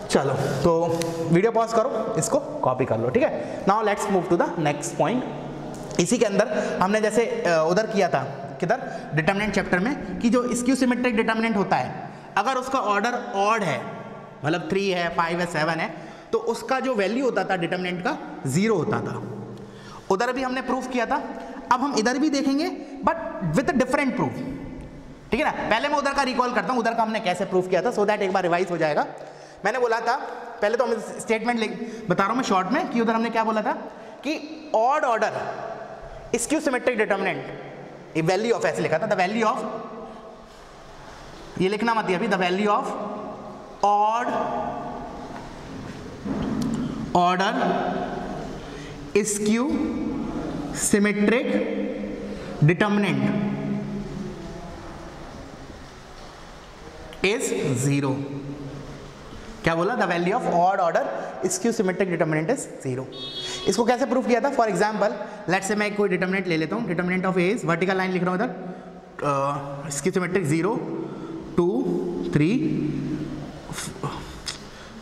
चलो तो वीडियो पॉज करो, इसको कॉपी कर लो, ठीक है। Now let's move to the next point. इसी के अंदर हमने जैसे उधर किया था, किधर, डिटर्मिनेंट चैप्टर में, कि जो स्क्यू सिमेट्रिक डिटर्मिनेंट होता है अगर उसका ऑर्डर ऑड है, मतलब 3 है 5 है 7 है, तो उसका जो वैल्यू होता था डिटर्मिनेंट का 0 होता था। उधर भी हमने प्रूफ किया था, अब हम इधर भी देखेंगे बट विद डिफरेंट प्रूफ, ठीक है ना। पहले मैं उधर का रिकॉल करता हूँ, उधर का हमने कैसे प्रूफ किया था, सो दैट एक बार रिवाइज हो जाएगा। मैंने बोला था, पहले तो हम स्टेटमेंट बता रहा हूँ मैं शॉर्ट में, कि उधर हमने क्या बोला था कि odd order skew symmetric determinant value of, ऐसे लिखा था, द वैल्यू ऑफ, ये लिखना मत अभी, the value of odd order skew symmetric determinant is 0। क्या बोला, the value of odd order skew symmetric determinant is 0। इसको कैसे प्रूफ किया था, फॉर एग्जांपल लेट्स से मैं कोई डिटर्मिनेंट ले लेता हूँ, determinant of A is, vertical line लिख रहा हूँ इधर, स्क्यू सिमेट्रिक 0 2 3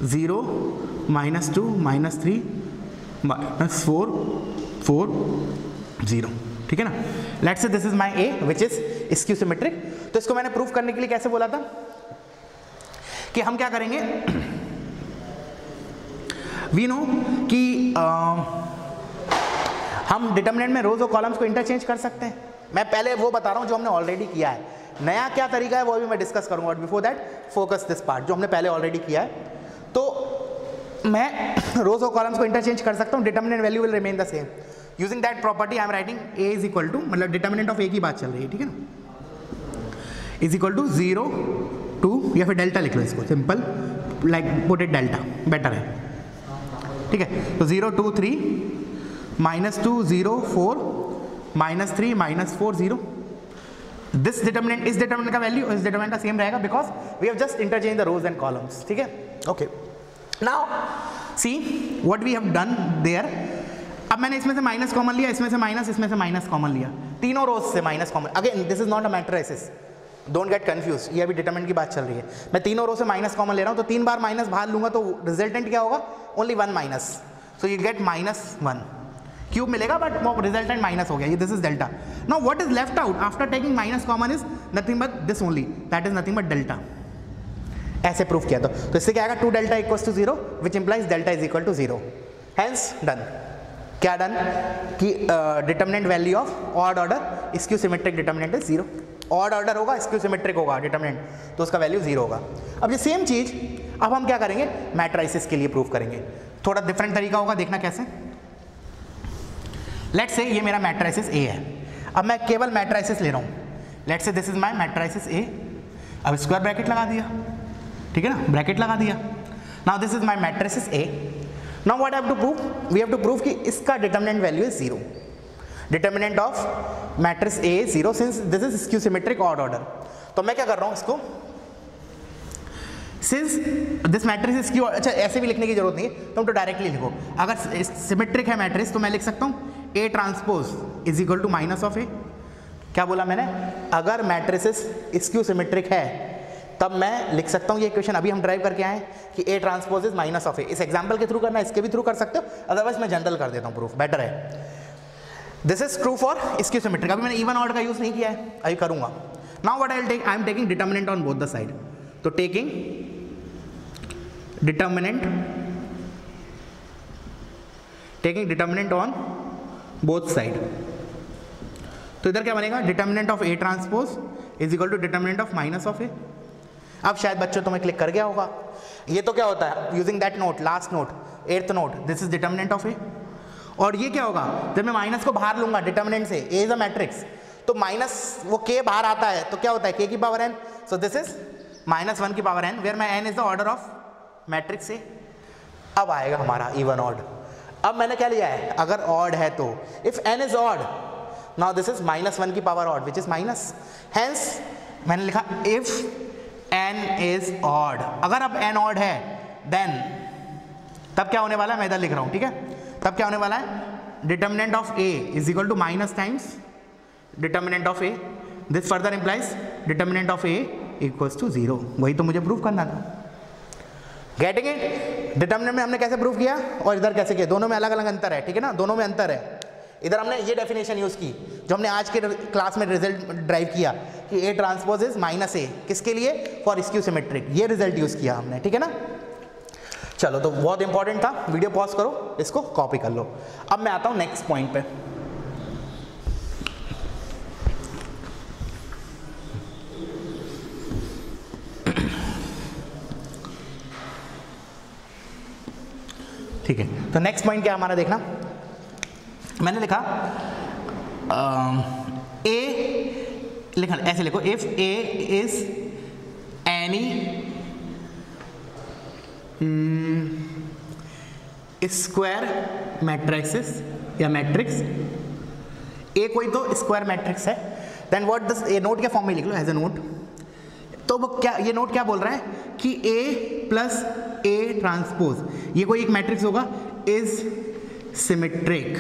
0 -2 -3 -4 4 0, ठीक है ना। Let's say this is my A which is skew symmetric. तो इसको मैंने प्रूफ करने के लिए कैसे बोला था कि हम क्या करेंगे, वी नो कि हम डिटर्मिनेंट में रोज और कॉलम्स को इंटरचेंज कर सकते हैं। मैं पहले वो बता रहा हूँ जो हमने ऑलरेडी किया है, नया क्या तरीका है वो भी मैं डिस्कस करूंगा, but before that focus this part जो हमने पहले ऑलरेडी किया है। तो मैं रोज और कॉलम्स को इंटरचेंज कर सकता हूँ, determinant value will remain the same. Using that property I am writing A is equal to, मतलब डिटर्मिनेंट ऑफ ए की बात चल रही है, ठीक है ना, इज इक्वल टू 0 2 या फिर डेल्टा लिख लो इसको, simple like put it delta, better है, ठीक है। तो 0 2 3 -2 0 4 -3 -4 0, दिस डिटर्मिनेंट, इस डिटर्मिनेंट का वैल्यू इस डिटर्मिनेंट का सेम रहेगा because we have just interchange the rows and columns, ठीक है। Okay, now see what we have done there. अब मैंने इसमें से माइनस कॉमन लिया, इसमें से माइनस कॉमन लिया, तीनों रोज से minus common. Again this is not a matrices, don't get confuse, ये अभी डिटरमिनेंट की बात चल रही है। मैं तीनों रो से माइनस कॉमन ले रहा हूं, तो 3 बार माइनस बाहर लूंगा तो रिजल्टेंट क्या होगा, only 1 minus, so you get -1 cube मिलेगा, बट रिजल्टेंट माइनस हो गया, ये this is delta. Now what is left out after taking minus common is nothing but this only, that is nothing but delta. ऐसे proof किया तो इससे क्या आएगा, 2 delta equals to 0 which implies delta is equal to 0, hence done. क्या done कि determinant value of odd order skew symmetric determinant is 0, odd order होगा skew symmetric होगा डिटर्मिनेंट, तो उसका वैल्यू 0 होगा। अब ये सेम चीज अब हम क्या करेंगे, मैट्रिसेस के लिए प्रूफ करेंगे, थोड़ा डिफरेंट तरीका होगा, देखना कैसे। लेट्स से ये मेरा मैट्रिसेस ए है, अब मैं केवल मैट्रिसेस ले रहा हूँ, let's say this is my matrices ए, अब स्क्वायर ब्रैकेट लगा दिया, ठीक है ना, ब्रैकेट लगा दिया। Now this is my matrices A, now what I have to prove, we have to prove कि इसका determinant value is 0, determinant of matrix A 0 since this is skew symmetric odd order. तो मैं क्या कर रहा हूं इसको, सिंस दिस मैट्रिक्स स्क्यू, अच्छा ऐसे भी लिखने की जरूरत नहीं है, तुम तो डायरेक्टली लिखो, अगर सिमेट्रिक है मैट्रिक्स तो मैं लिख सकता हूं A transpose is equal to minus of A. क्या बोला मैंने, अगर मैट्रिसेस स्क्यू सिमेट्रिक है तब मैं लिख सकता हूं, ये इक्वेशन अभी हम ड्राइव करके आए कि A transpose is minus of A. इस एग्जांपल के थ्रू करना, इसके भी थ्रू कर सकते हो, अदरवाइज मैं जनरल कर देता हूं प्रूफ, बेटर है। This is true for skew symmetric, अभी मैंने इवन ऑड का यूज नहीं किया है, अभी करूंगा। Now what I will take, I am taking determinant on both the side, तो taking determinant on both side, तो इधर क्या बनेगा, determinant of A transpose is equal to determinant of minus of A. अब शायद बच्चों तुम्हें क्लिक कर गया होगा, ये तो क्या होता है, using that note, last note, 8th note, this is determinant of A. और ये क्या होगा, जब मैं माइनस को बाहर लूंगा डिटर्मिनेंट से, ए इज अ मैट्रिक्स, तो माइनस वो के बाहर आता है तो क्या होता है, के की power n, so this is -1 की power n, where my n is the order of matrix A. अब आएगा हमारा इवन ऑड, अब मैंने क्या लिया है, अगर ऑड है तो if n is odd, now this is -1 की power odd which is minus, hence मैंने लिखा इफ n इज ऑड, अगर अब n ऑड है देन तब क्या होने वाला है, मैं इधर लिख रहा हूं, ठीक है, तब क्या होने वाला है, determinant of a is equal to minus times determinant of a, this further implies determinant of a equals to 0, वही तो मुझे प्रूफ करना था। गेटिंग इट, डिटर्मिनेंट में हमने कैसे प्रूफ किया और इधर कैसे किया, दोनों में अलग अलग अंतर है, ठीक है ना, दोनों में अंतर है। इधर हमने ये डेफिनेशन यूज की जो हमने आज के क्लास में रिजल्ट ड्राइव किया कि ए ट्रांसपोज इज -a, किसके लिए, फॉर स्क्यू सिमेट्रिक, ये रिजल्ट यूज किया हमने, ठीक है ना। चलो तो बहुत इंपॉर्टेंट था, वीडियो पॉज करो, इसको कॉपी कर लो। अब मैं आता हूं नेक्स्ट पॉइंट पे, ठीक है। तो नेक्स्ट पॉइंट क्या हमारा देखना, मैंने लिखा ए, लिखा ऐसे लिखो, if A is any square matrix या मैट्रिक्स, ए कोई तो स्क्वायर मैट्रिक्स है, then what this, A note के फॉर्म में लिख लो एज ए नोट। तो वो क्या, ये नोट क्या बोल रहा है कि ए प्लस ए ट्रांसपोज, ये कोई एक मैट्रिक्स होगा, इज सिमेट्रिक,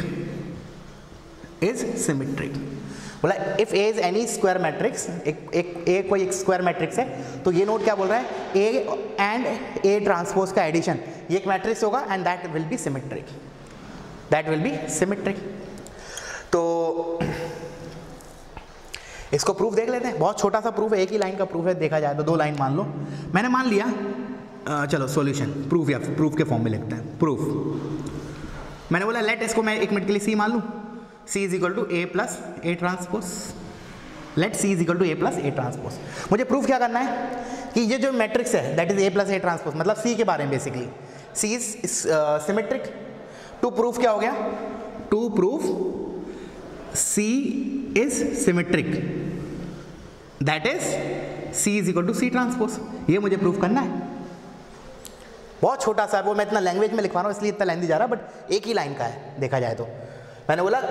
बोला if A is any square matrix, A कोई एक स्क्वायर मैट्रिक्स है, तो ये नोट क्या बोल रहा है, ए एंड ए ट्रांसपोज का एडिशन ये एक मैट्रिक्स होगा and that will be symmetric, तो इसको प्रूफ देख लेते हैं, बहुत छोटा सा प्रूफ है, एक ही लाइन का प्रूफ है, देखा जाए तो 2 लाइन मान लो, मैंने मान लिया, चलो सॉल्यूशन, प्रूफ या प्रूफ के फॉर्म में लिखते हैं, प्रूफ मैंने बोला लेट इसको मैं 1 मिनट के लिए सी मान लूँ, C is equal to A plus A transpose, let C is equal to A plus A transpose. मुझे प्रूफ क्या करना है कि ये जो मैट्रिक्स है that is A plus A transpose, मतलब C के बारे में basically, C is symmetric. To proof क्या हो गया, to prove C is symmetric, that is C is equal to C transpose. ये मुझे प्रूव करना है। बहुत छोटा सा, वो मैं इतना लैंग्वेज में लिखवा रहा हूँ इसलिए इतना लेंथी जा रहा, बट एक ही लाइन का है देखा जाए तो। मैंने बोला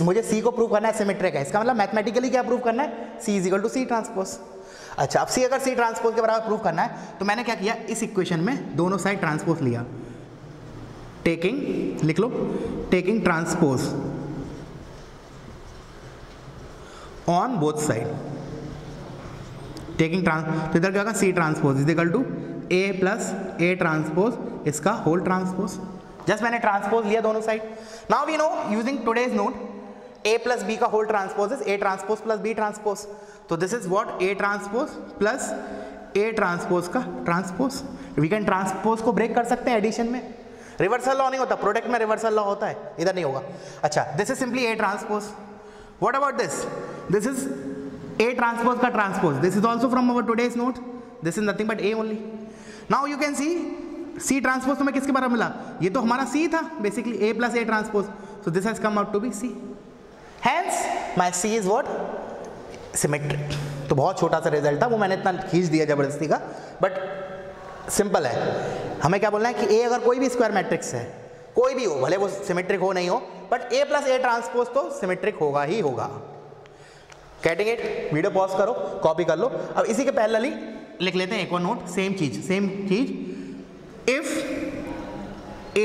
मुझे C को प्रूव करना है सिमेट्रिक है, इसका मतलब मैथमेटिकली क्या प्रूव करना है, C is equal to C transpose. अच्छा, अब C अगर C ट्रांसपोज के बराबर प्रूव करना है तो मैंने क्या किया, इस इक्वेशन में दोनों साइड ट्रांसपोज लिया, टेकिंग, लिख लो, taking transpose on both side, taking तो इधर क्या होगा, C transpose is equal to A plus A transpose इसका होल ट्रांसपोज। जस्ट मैंने ट्रांसपोज लिया दोनों साइड। Now we know using today's note A plus B का whole transpose is A transpose plus B transpose. तो this is what, A transpose plus A transpose का transpose. We can transpose को break कर सकते हैं एडिशन में, reversal law नहीं होता, प्रोडक्ट में रिवर्सल लॉ होता है, इधर नहीं होगा। अच्छा, this is simply A transpose. What about this? This is A transpose का transpose. This is also from our today's note. This is nothing but A only. Now you can see C transpose तुम्हें किसके बराबर मिला, ये तो हमारा C था basically, A plus A transpose. So this has come out to be C. Hence my C is what? Symmetric. तो बहुत छोटा सा रिजल्ट था, वो मैंने इतना खींच दिया जबरदस्ती का, बट सिंपल है। हमें क्या बोलना है कि A अगर कोई भी स्क्वायर मैट्रिक्स है, कोई भी हो, भले वो सिमेट्रिक हो नहीं हो, but A plus A transpose तो सिमेट्रिक होगा ही होगा। Getting it? वीडियो पॉज करो, कॉपी कर लो। अब इसी के पैरेलली लिख लेते हैं एक और नोट, सेम चीज। If A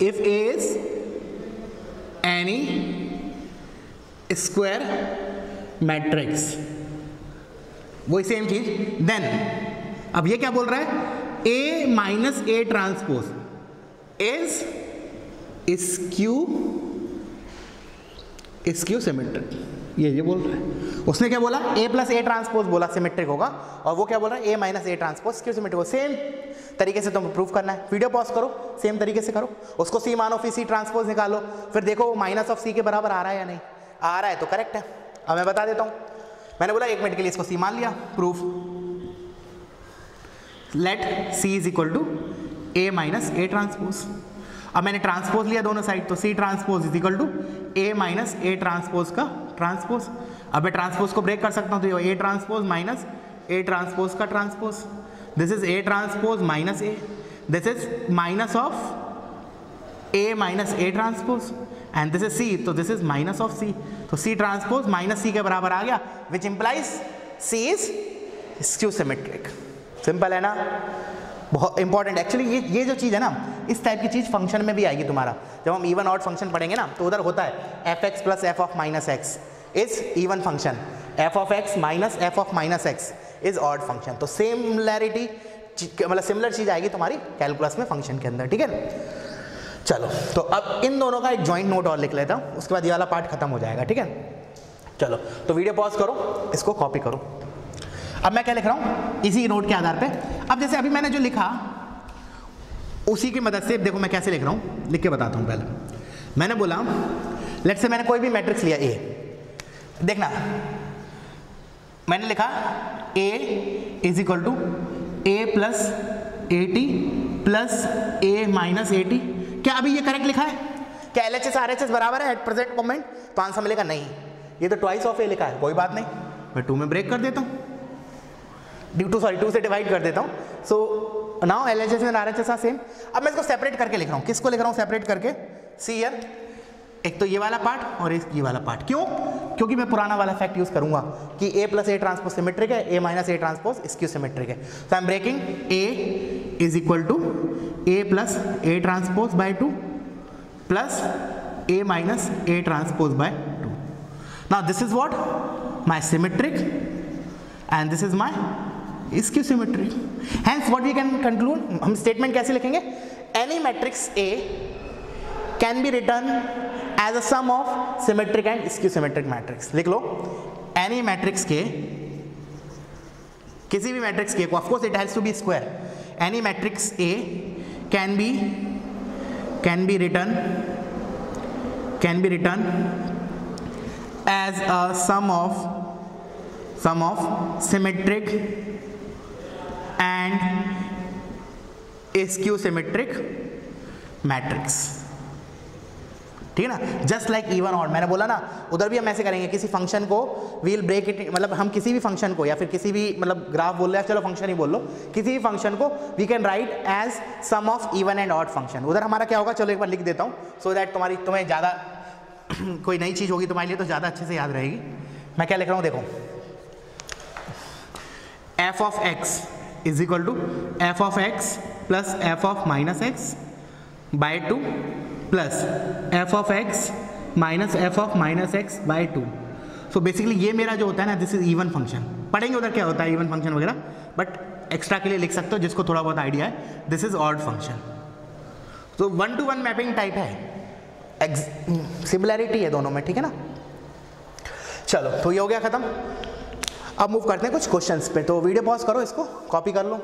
is any square matrix, वही सेम चीज, देन अब ये क्या बोल रहा है, A minus A transpose is skew symmetric, ये बोल रहा है। उसने क्या बोला, A प्लस A ट्रांसपोज बोला सिमेट्रिक होगा, और वो क्या बोल रहा है, A minus A transpose skew symmetric होगा। सेम तरीके से तुम्हें प्रूफ करना है, वीडियो पॉज करो, सेम तरीके से करो, उसको C मानो, फिर C ट्रांसपोज निकालो, फिर देखो माइनस ऑफ C के बराबर आ रहा है या नहीं आ रहा है, तो करेक्ट है। अब मैं बता देता हूँ, मैंने बोला 1 मिनट के लिए इसको C मान लिया, proof let C is equal to A minus A transpose. अब मैंने ट्रांसपोज लिया दोनों साइड, तो C transpose is equal to A minus A transpose का ट्रांसपोज। अब मैं ट्रांसपोज को ब्रेक कर सकता हूँ, तो ये A transpose minus A transpose का transpose, this is A transpose minus A, this is minus of A minus A transpose, and this is C, तो this is minus of C, तो C transpose minus C के बराबर आ गया, which implies C is skew symmetric. Simple है ना, बहुत important. Actually ये जो चीज़ है ना, इस टाइप की चीज़ फंक्शन में भी आएगी तुम्हारा, जब हम इवन ऑड फंक्शन पढ़ेंगे ना, तो उधर होता है f(x + f of -x) is even function, f of x minus f of -x is odd function. तो सिमिलैरिटी मतलब सिमिलर चीज़ आएगी तुम्हारी कैलकुलस में फंक्शन के अंदर, ठीक है। चलो, तो अब इन दोनों का एक जॉइंट नोट और लिख लेता हूँ, उसके बाद ये वाला पार्ट खत्म हो जाएगा, ठीक है। चलो, तो वीडियो पॉज करो, इसको कॉपी करो। अब मैं क्या लिख रहा हूँ, इसी नोट के आधार पे। अब जैसे अभी मैंने जो लिखा उसी की मदद से देखो मैं कैसे लिख रहा हूँ, लिख के बताता हूँ। पहले मैंने बोला, लेट्स से मैंने कोई भी मैट्रिक्स लिया A, देखना मैंने लिखा A is equal to A plus AT plus A minus AT। क्या अभी ये करेक्ट लिखा है? क्या LHS RHS बराबर है एट प्रेजेंट मोमेंट? तो आंसर मिलेगा नहीं, ये तो ट्वाइस ऑफ A लिखा है। कोई बात नहीं, मैं 2 में ब्रेक कर देता हूँ, 2 से डिवाइड कर देता हूँ। So now LHS and RHS are same. अब मैं इसको सेपरेट करके लिख रहा हूँ। किसको लिख रहा हूँ सेपरेट करके? सी हियर, एक तो ये वाला पार्ट और ये वाला पार्ट। क्यों? क्योंकि मैं पुराना वाला फैक्ट यूज करूंगा कि A plus A transpose symmetric है, A minus A transpose skew symmetric है। So I am breaking A is equal to A plus A transpose by 2 plus A minus A transpose by 2। Now this is what my symmetric and this is my skew symmetric. Hence what we can conclude, हम statement कैसे लिखेंगे? Any matrix A can be written as a sum of symmetric and skew symmetric matrix. लिख लो, any matrix के, किसी भी matrix के, of course it has to be square, any matrix A can be written as a sum of symmetric and skew symmetric matrix. ठीक है ना, just like even odd. मैंने बोला ना उधर भी हम ऐसे करेंगे, किसी फंक्शन को वील ब्रेक इट, मतलब हम किसी भी फंक्शन को या फिर किसी भी मतलब ग्राफ बोल रहे हैं, चलो फंक्शन ही बोल लो, किसी भी फंक्शन को we can write as sum of even and odd function. उधर हमारा क्या होगा, चलो एक बार लिख देता हूँ सो दैट तुम्हें ज़्यादा कोई नई चीज़ होगी तुम्हारे लिए तो ज़्यादा अच्छे से याद रहेगी। मैं क्या लिख रहा हूँ देखो, f of x is equal to f of x plus f of minus x by 2 plus f of x minus f of minus x by 2। So basically ये मेरा जो होता है ना, दिस इज इवन फंक्शन। पढ़ेंगे उधर क्या होता है इवन फंक्शन वगैरह, बट एक्स्ट्रा के लिए लिख सकते हो जिसको थोड़ा बहुत आइडिया है। This is odd function. तो 1-to-1 मैपिंग टाइप है, सिमिलैरिटी है दोनों में, ठीक है ना। चलो तो ये हो गया खत्म। अब मूव करते हैं कुछ क्वेश्चंस पे। तो वीडियो पॉज करो, इसको कॉपी कर लो।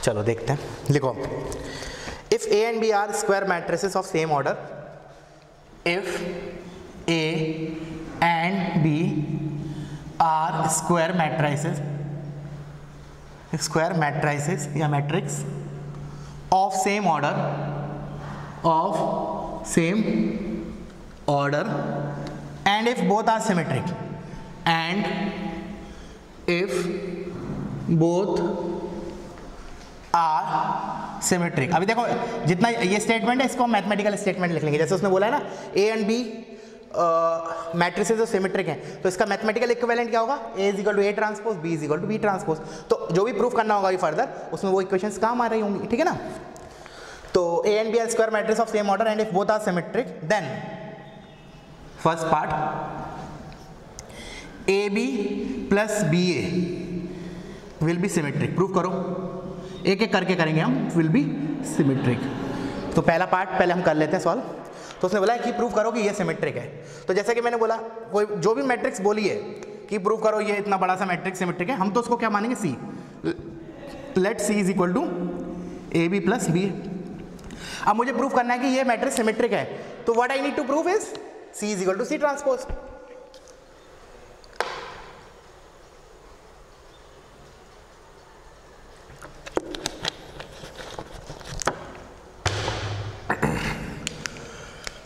चलो देखते हैं, लिखो if A and B are square matrices of same order, if A and B are square matrices या matrix of same order and if both are symmetric, अभी देखो जितना ये स्टेटमेंट है इसको हम मैथमेटिकल स्टेटमेंट लिख लेंगे। जैसे उसने बोला है ना ए एंड बी मैट्रिसेस जो सिमेट्रिक हैं, तो इसका मैथमेटिकल इक्विवेलेंट क्या होगा, A is equal to A transpose, B is equal to B transpose. तो जो भी प्रूफ करना होगा फर्दर उसमें वो इक्वेशंस काम आ रही होंगी, ठीक है ना। तो A and B are square matrix of same order and if both are symmetric then first part A B plus B A will be symmetric. Proof करो, एक एक करके करेंगे हम, विल बी सिमेट्रिक। तो पहला पार्ट पहले हम कर लेते हैं सॉल्व। तो उसने बोला कि प्रूव करो कि ये सिमेट्रिक है। तो जैसे कि मैंने बोला कोई जो भी मैट्रिक्स बोली है कि प्रूव करो ये इतना बड़ा सा मैट्रिक्स सिमेट्रिक है, हम तो उसको क्या मानेंगे, C. Let C is equal to A B plus B A. अब मुझे प्रूव करना है कि ये मैट्रिक्स सिमेट्रिक है, तो what I need to prove is C is equal to C transpose।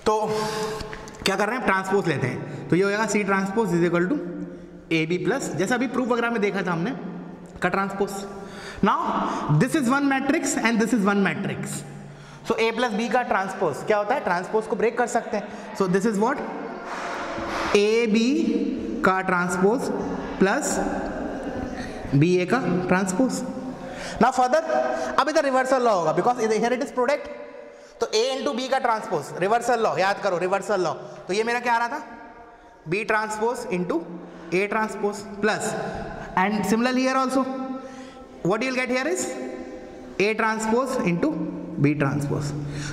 तो क्या कर रहे हैं, ट्रांसपोज लेते हैं। तो ये हो जाएगा C transpose is equal to A B plus, जैसा अभी प्रूफ वगैरह में देखा था हमने का transpose. Now this is one matrix and this is one matrix. So A plus B का ट्रांसपोज क्या होता है, ट्रांसपोज को ब्रेक कर सकते हैं। So this is what, A B का ट्रांसपोज प्लस बी ए का ट्रांसपोज। नाउ फर्दर अब इधर रिवर्सल लॉ होगा because here it is product. तो ए इंटू बी का ट्रांसपोज, रिवर्सल लॉ याद करो, रिवर्सल लॉ। तो ये मेरा क्या आ रहा था, B transpose into A transpose plus, and similarly here also what you will get here is A transpose into B transpose.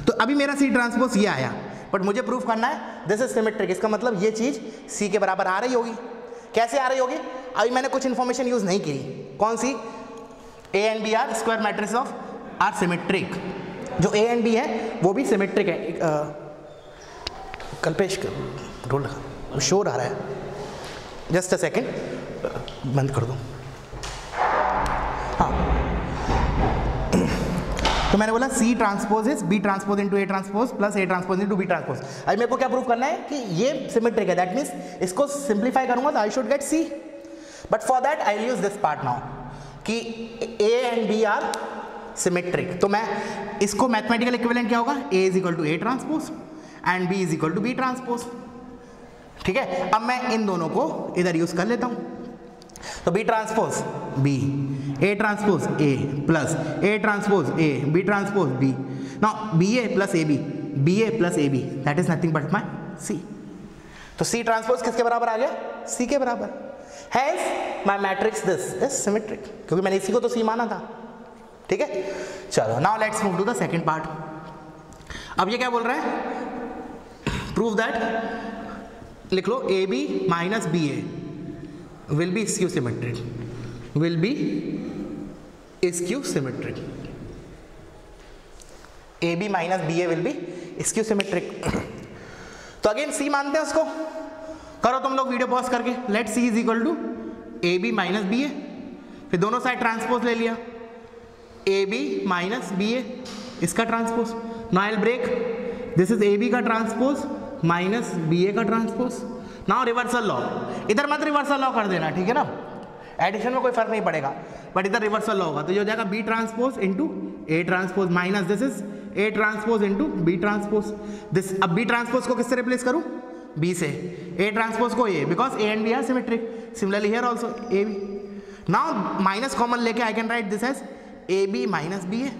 तो अभी मेरा सी ट्रांसपोज ये आया, बट मुझे प्रूफ करना है दिस इज सिमेट्रिक। इसका मतलब ये चीज सी के बराबर आ रही होगी। कैसे आ रही होगी, अभी मैंने कुछ इंफॉर्मेशन यूज नहीं की। कौन सी, A and B are square matrix of are symmetric. जो ए एंड बी है वो भी सिमेट्रिक है। कल्पेश ढोल लगा, शोर आ रहा है, जस्ट अ सेकेंड, बंद कर दो। हाँ, तो मैंने बोला C transpose is B transpose into A transpose plus A transpose into B transpose. अभी मेरे को क्या प्रूफ करना है कि ये सिमेट्रिक है, दैट मीन्स इसको सिंप्लीफाई करूंगा तो I should get C। But for that I will use this part now कि A and B are symmetric. तो मैं इसको मैथमेटिकल इक्विवेलेंट क्या होगा, A is equal to A transpose and B is equal to B transpose. ठीक है, अब मैं इन दोनों को इधर यूज कर लेता हूं। तो B transpose B, A transpose A plus A transpose A, B transpose B। Now BA plus AB, BA plus AB, that is nothing but my C। तो C ट्रांसपोज किसके बराबर आ गया, C के बराबर। Has my matrix this is symmetric, क्योंकि मैंने इसी को तो C माना था। ठीक है, चलो now let's move to the second part. अब ये क्या बोल रहा है, प्रूव दैट, लिख लो AB minus BA will be skew symmetric, will be skew symmetric, AB minus BA will be skew symmetric। तो अगेन सी मानते हैं उसको, करो तुम लोग वीडियो पॉज करके, let C is equal to A B minus B A, फिर दोनों साइड ट्रांसपोज ले लिया, A B minus B A इसका transpose, now I will break, this is A B का ट्रांसपोज माइनस बी ए का transpose, now reversal law, इधर मत reversal law कर देना, ठीक है ना, एडिशन में कोई फर्क नहीं पड़ेगा, बट इधर रिवर्सल लॉ होगा, तो ये हो जाएगा B transpose into A transpose minus this is A transpose into B transpose, this, अब बी ट्रांसपोज को किससे रिप्लेस करूं, बी से, ए ट्रांसपोज को A, because A and B are symmetric, similarly here also A B, now minus common लेके I can write this as A B minus B A,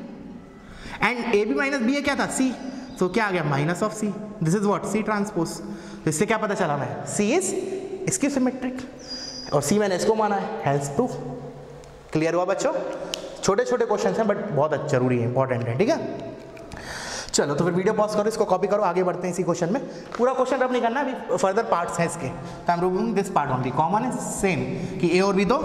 and A B minus B A क्या था, C, तो क्या आ गया minus of C, this is what C transpose, तो इससे क्या पता चला मैं, सी इज इसकी सिमेट्रिक, और सी मैंने इसको माना है, हेंस प्रूफ। क्लियर हुआ बच्चों, छोटे छोटे क्वेश्चन हैं बट बहुत जरूरी है, इंपॉर्टेंट है, ठीक है। चलो तो फिर वीडियो पॉज करो, इसको कॉपी करो, आगे बढ़ते हैं इसी क्वेश्चन में, पूरा क्वेश्चन रब नहीं करना, अभी फर्दर पार्ट्स हैं इसके, तो I am removing this part only, common है सेम कि ए और बी, तो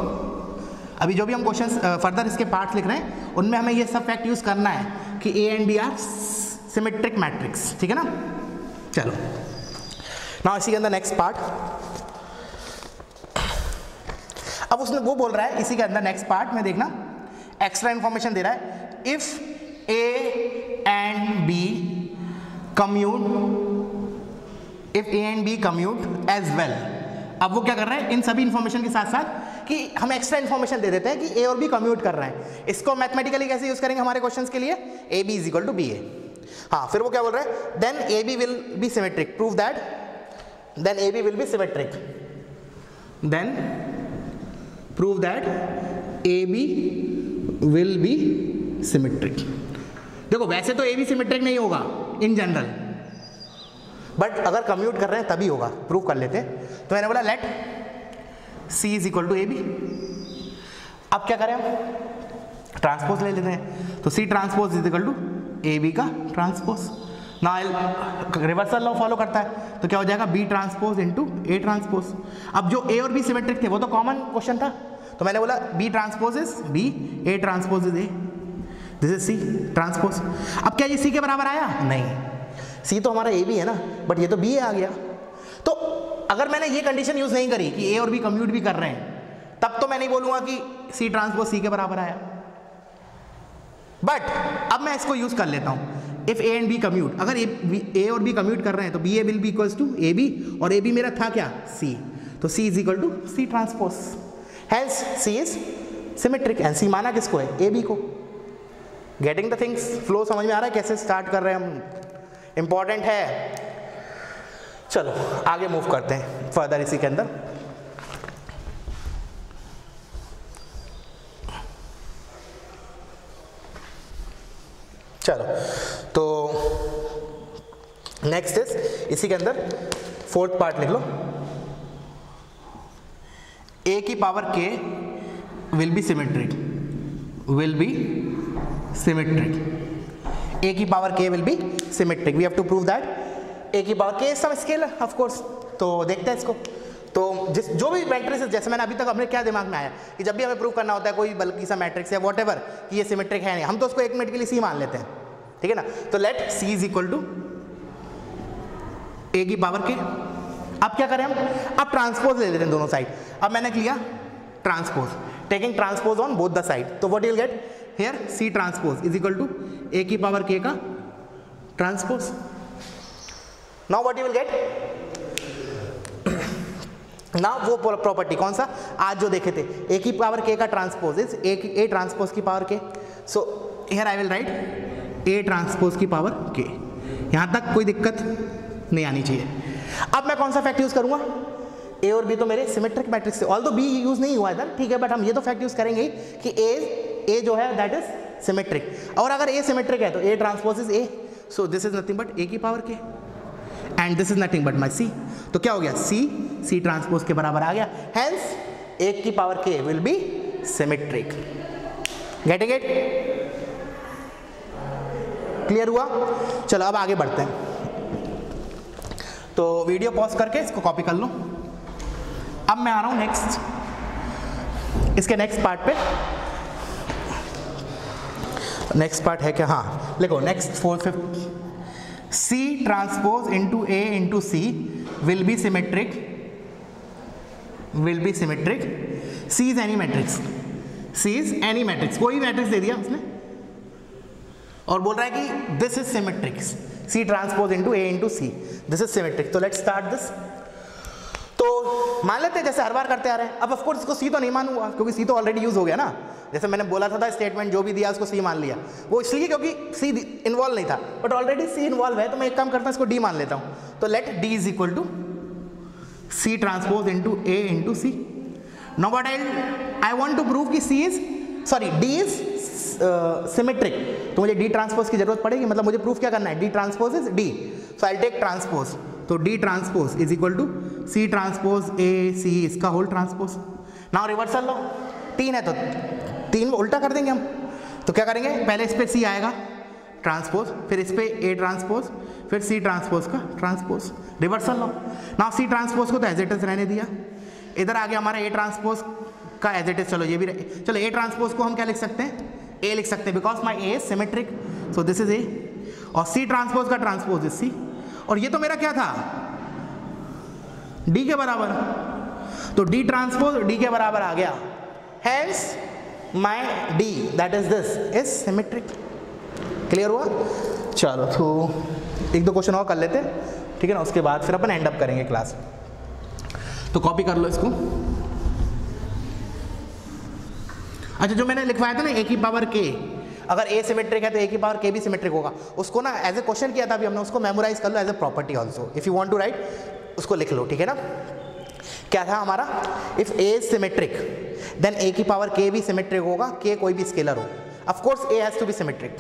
अभी जो भी हम क्वेश्चन फर्दर इसके पार्ट्स लिख रहे हैं उनमें हमें ये सब फैक्ट यूज करना है कि A and B are symmetric matrix, ठीक है ना। चलो नाउ इसी के अंदर नेक्स्ट पार्ट, अब उसने वो बोल रहा है इसी के अंदर नेक्स्ट पार्ट में देखना, एक्स्ट्रा इंफॉर्मेशन दे रहा है, if A and B commute, if A and B commute as well, अब वो क्या कर रहे हैं इन सभी इंफॉर्मेशन के साथ साथ कि हम एक्स्ट्रा इंफॉर्मेशन दे देते हैं कि ए और बी कम्यूट कर रहे हैं, इसको मैथमेटिकली कैसे यूज करेंगे हमारे क्वेश्चंस के लिए, A B is equal to B A, हाँ फिर वो क्या बोल रहे हैं, then A B will be symmetric, prove that, then A B will be symmetric, then prove that AB will be symmetric। देखो वैसे तो AB सिमेट्रिक नहीं होगा इन जनरल, बट अगर कम्यूट कर रहे हैं तभी होगा, प्रूव कर लेते हैं, तो मैंने बोला let C is equal to AB, अब क्या करें हम ट्रांसपोज ले लेते हैं, तो C transpose is equal to AB का ट्रांसपोज, ना रिवर्सल लॉ फॉलो करता है, तो क्या हो जाएगा B transpose into A transpose, अब जो A और B सिमेट्रिक थे वो तो कॉमन क्वेश्चन था, तो मैंने बोला B transpose is B, A transpose is A, this is C transpose, अब क्या ये C के बराबर आया, नहीं, C तो हमारा A भी है ना, बट ये तो B आ गया, तो अगर मैंने ये कंडीशन यूज नहीं करी कि A और B कम्यूट भी कर रहे हैं, तब तो मैं नहीं बोलूंगा कि C ट्रांसपोज C के बराबर आया, बट अब मैं इसको यूज कर लेता हूं, if A and B commute, अगर ए और बी कम्यूट कर रहे हैं तो B A will be equals to A B, और ए बी मेरा था क्या सी, तो C is equal to C transpose, hence C is symmetric, and C माना किसको है, ए बी को। गेटिंग द थिंग्स, फ्लो समझ में आ रहा है कैसे स्टार्ट कर रहे हैं हम, इंपॉर्टेंट है। चलो आगे मूव करते हैं फर्दर इसी के अंदर, चलो तो नेक्स्ट इज इसी के अंदर फोर्थ पार्ट लिख लो, a की power k will be symmetric, will be symmetric, a की power k will be symmetric, we have to prove that a की power k is some scalar of course, तो देखते हैं इसको, तो जो भी मैट्रिक्स, जैसे मैंने अभी तक हमने क्या दिमाग में आया कि जब भी हमें प्रूव करना होता है कोई बल्कि सा मैट्रिक्स या वॉटेवर कि ये सिमेट्रिक है नहीं, हम तो उसको एक मिनट के लिए सी मान लेते हैं, ठीक है ना, तो let C is equal to A की पावर k, अब क्या करें हम, अब ट्रांसपोज ले लेते हैं दोनों साइड, अब मैंने लिया transpose, taking transpose on both the side, तो what you will get here, C transpose is equal to A की पावर k का transpose, now what you will get, ना वो प्रॉपर्टी कौन सा आज जो देखे थे, A की पावर k का ट्रांसपोज इज A ट्रांसपोज की power k, so here I will right A transpose की पावर k, यहां तक कोई दिक्कत नहीं आनी चाहिए। अब मैं कौन सा फैक्ट यूज करूंगा, A और B तो मेरे सिमेट्रिक मैट्रिक्स से, ऑल्दो B यूज नहीं हुआ इधर, ठीक है, बट हम ये तो फैक्ट यूज करेंगे कि A जो है दैट इज सिमेट्रिक, और अगर A सिमेट्रिक है तो A transpose is A, so this is nothing but A की power k and this is nothing but my C, तो क्या हो गया C ट्रांसपोज के बराबर आ गया, हेंस A की power k will be symmetric, getting it, clear हुआ। चलो अब आगे बढ़ते हैं, तो वीडियो पॉज करके इसको कॉपी कर लो, अब मैं आ रहा हूं नेक्स्ट, इसके नेक्स्ट पार्ट पे, नेक्स्ट पार्ट है क्या, हाँ लिखो next C transpose into A into C will be symmetric. C is any matrix. C is any matrix. कोई मैट्रिक्स दे दिया उसने और बोल रहा है कि this is symmetric. C transpose into A into C. This is symmetric. तो let's start this. तो मान लेते हैं जैसे हर बार करते आ रहे हैं. अब ऑफ कोर्स इसको C तो नहीं मानूंगा क्योंकि C तो ऑलरेडी यूज हो गया ना. जैसे मैंने बोला था स्टेटमेंट जो भी दिया उसको C मान लिया, वो इसलिए क्योंकि C इन्वॉल्व नहीं था, बट ऑलरेडी C इन्वॉल्व है तो मैं एक काम करता हूँ इसको D मान लेता हूँ. तो let D is equal to C transpose into A into C. Now what I want to prove कि D इज सिमेट्रिक. तो मुझे D ट्रांसपोज की जरूरत पड़ेगी, मतलब मुझे प्रूफ क्या करना है, D transpose is D. So I take transpose. तो D transpose is equal to C transpose A C इसका होल ट्रांसपोज. नाउ रिवर्सल लो, 3 है तो 3 उल्टा कर देंगे हम. तो क्या करेंगे, पहले इस पे C आएगा ट्रांसपोज, फिर इस पे A ट्रांसपोज, फिर C ट्रांसपोज का ट्रांसपोज. रिवर्सल लो. नाउ C ट्रांसपोज को तो एज इट इज रहने दिया. इधर आ गया हमारा A ट्रांसपोज का एज इट इज. चलो ये भी चलो A ट्रांसपोज को हम क्या लिख सकते हैं, A लिख सकते हैं because my A is symmetric. So this is A. और C ट्रांसपोज का ट्रांसपोज इज C. और ये तो मेरा क्या था, D के बराबर. तो D ट्रांसपोज D के बराबर आ गया. Hence my D that is this is symmetric. Clear हुआ. चलो तो एक दो क्वेश्चन और कर लेते हैं, ठीक है ना, उसके बाद फिर अपन एंड अप करेंगे क्लास. तो कॉपी कर लो इसको. अच्छा, जो मैंने लिखवाया था ना A की पावर K, अगर A सिमेट्रिक है तो A की पावर K भी सिमेट्रिक होगा. उसको ना एज ए क्वेश्चन किया था अभी हमने, उसको मेमोराइज कर लो as a property also. If you want to write उसको लिख लो, ठीक है ना. क्या था हमारा, इफ A is symmetric then A की पावर K भी सिमेट्रिक होगा, K कोई भी स्केलर हो. Of course A has to be symmetric.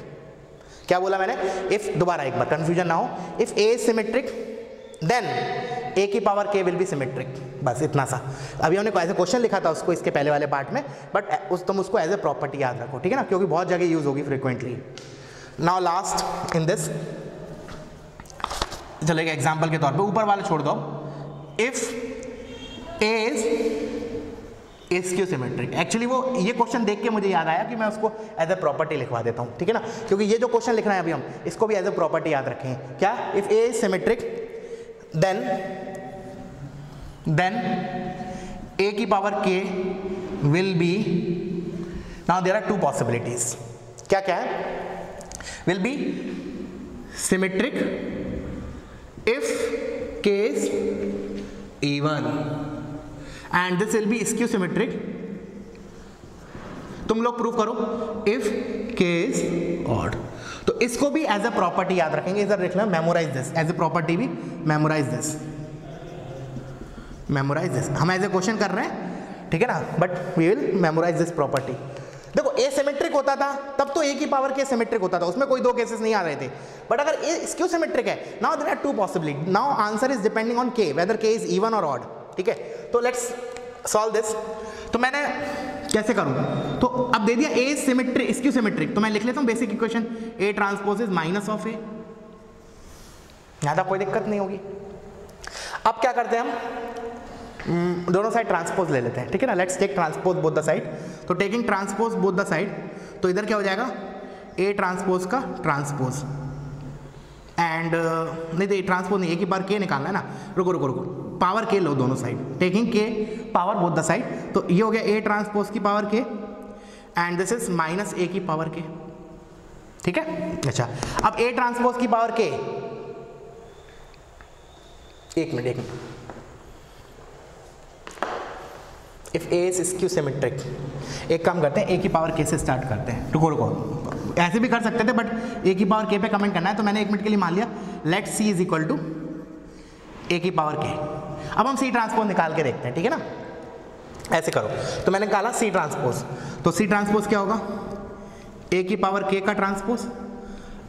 क्या बोला मैंने, इफ, दोबारा एक बार कंफ्यूजन ना हो, if A is symmetric then A की power K will be symmetric. बस इतना सा. अभी हमने ऐसे क्वेश्चन लिखा था उसको इसके पहले वाले पार्ट में, बट तुम उसको एज ए प्रॉपर्टी याद रखो, ठीक है ना, क्योंकि बहुत जगह यूज होगी frequently. Now last in this, चलो एक एग्जाम्पल के तौर पे ऊपर वाले छोड़ दो. If A is skew symmetric. Actually वो ये क्वेश्चन देख के मुझे याद आया कि मैं उसको एज ए प्रॉपर्टी लिखवा देता हूँ, ठीक है ना, क्योंकि ये जो क्वेश्चन लिखना है अभी हम इसको भी एज ए प्रॉपर्टी याद रखें. क्या, if A is symmetric then A की power K will be, now there are 2 possibilities. क्या क्या है, will be symmetric if K is even and this will be skew symmetric. तुम लोग प्रूव करो if K is odd. तो इसको भी एज ए प्रॉपर्टी याद रखेंगे. इधर देख लो, memorize this as a property भी, मेमोराइज दिस. हम एज ए क्वेश्चन कर रहे हैं, ठीक है ना, but we will memorize this property. देखो A सिमेट्रिक होता था तब तो A की पावर K सिमेट्रिक होता था, उसमें कोई 2 केसेस नहीं आ रहे थे. बट अगर A स्क्यू सिमेट्रिक है, now there are 2 possibility. Now answer is depending on K, whether K is even और ऑड, ठीक है. तो लेट्स सॉल्व दिस. तो मैंने कैसे करूं, तो अब दे दिया A is symmetric, skew symmetric, तो मैं लिख लेता हूं basic equation, A transpose is minus of A. ज्यादा कोई दिक्कत नहीं होगी. अब क्या करते हैं हम, दोनों साइड ट्रांसपोज ले लेते हैं, ठीक है ना. Let's take transpose both the side. तो taking transpose both the side, तो इधर क्या हो जाएगा, A ट्रांसपोज का ट्रांसपोज एंड नहीं तो ट्रांसपोज नहीं, A की पावर K निकालना है ना. रुको पावर K लो दोनों side, taking K power both the side. तो ये हो गया A ट्रांसपोज की power K and this is minus A की पावर K, ठीक है. अच्छा, अब A ट्रांसपोज की पावर K, एक minute, if A is skew symmetric, एक काम करते हैं A की पावर K से स्टार्ट करते हैं. रुको ऐसे भी कर सकते थे बट A की पावर K पे कमेंट करना है, तो मैंने 1 मिनट के लिए मान लिया let C is equal to A की पावर K. अब हम C ट्रांसपोज निकाल के देखते हैं, ठीक है ना. ऐसे करो, तो मैंने निकाला C ट्रांसपोज, तो C ट्रांसपोज क्या होगा, A की पावर K का ट्रांसपोज.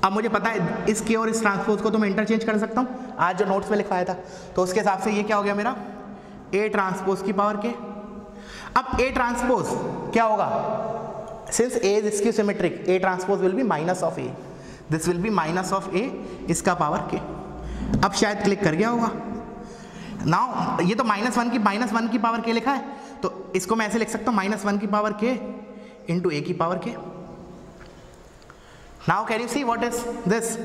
अब मुझे पता है इस K और इस ट्रांसपोज को तो मैं इंटरचेंज कर सकता हूँ, आज जो नोट्स में लिखवाया था. तो उसके हिसाब से ये क्या हो गया मेरा, A ट्रांसपोज की पावर K. अब A ट्रांसपोज क्या होगा, since A is skew symmetric, A transpose will B minus of A, this will B minus of A इसका पावर K. अब शायद क्लिक कर गया होगा. नाउ ये तो -1 की पावर K लिखा है, तो इसको मैं ऐसे लिख सकता हूँ -1 की पावर K इंटू A की power K. Now can you see what is this,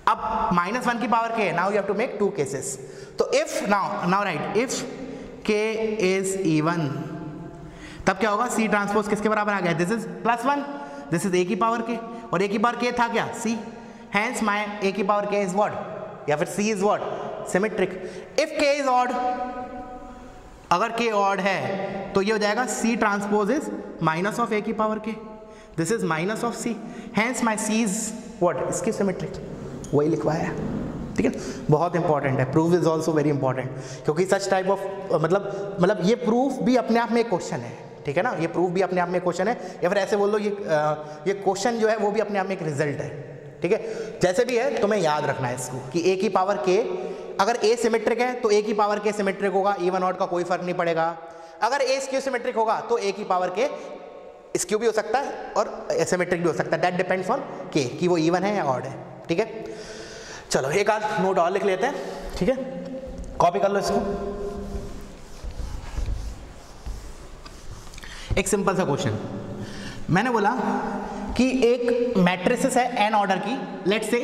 अब -1 की power k, now you have to make 2 cases. तो if now right if k is even, तब क्या होगा, c ट्रांसपोज किसके बराबर आ गया, this is +1, this is a की पावर k, और a की पावर k था क्या, c, hence my a की पावर k इज व्हाट, या फिर c is what, symmetric. If k is odd, अगर k ऑड है तो ये हो जाएगा c transpose is minus of a की power k, this is minus of c, hence my c is what, इसकी सिमेट्रिक. वही लिखवाया है, ठीक है. बहुत इंपॉर्टेंट है, proof is also very important, क्योंकि सच टाइप ऑफ मतलब ये प्रूफ भी अपने आप में एक क्वेश्चन है, ठीक है ना, ये प्रूफ भी अपने आप में एक क्वेश्चन है, या फिर ऐसे बोल लो ये क्वेश्चन जो है वो भी अपने आप में एक रिजल्ट है, ठीक है. जैसे भी है तुम्हें याद रखना है इसको कि a की पावर k, अगर a सिमेट्रिक है तो a की पावर k सिमेट्रिक होगा, इवन ऑड का कोई फर्क नहीं पड़ेगा. अगर a स्क्यू सिमेट्रिक होगा तो a की पावर k स्क्यू भी हो सकता है और सिमेट्रिक भी हो सकता है, दैट डिपेंड्स ऑन k कि वो इवन है या ऑड है, ठीक है. चलो एक आध नोट और लिख लेते हैं, ठीक है, कॉपी कर लो इसको. एक सिंपल सा क्वेश्चन, मैंने बोला कि एक मैट्रिसेस है n ऑर्डर की, लेट्स से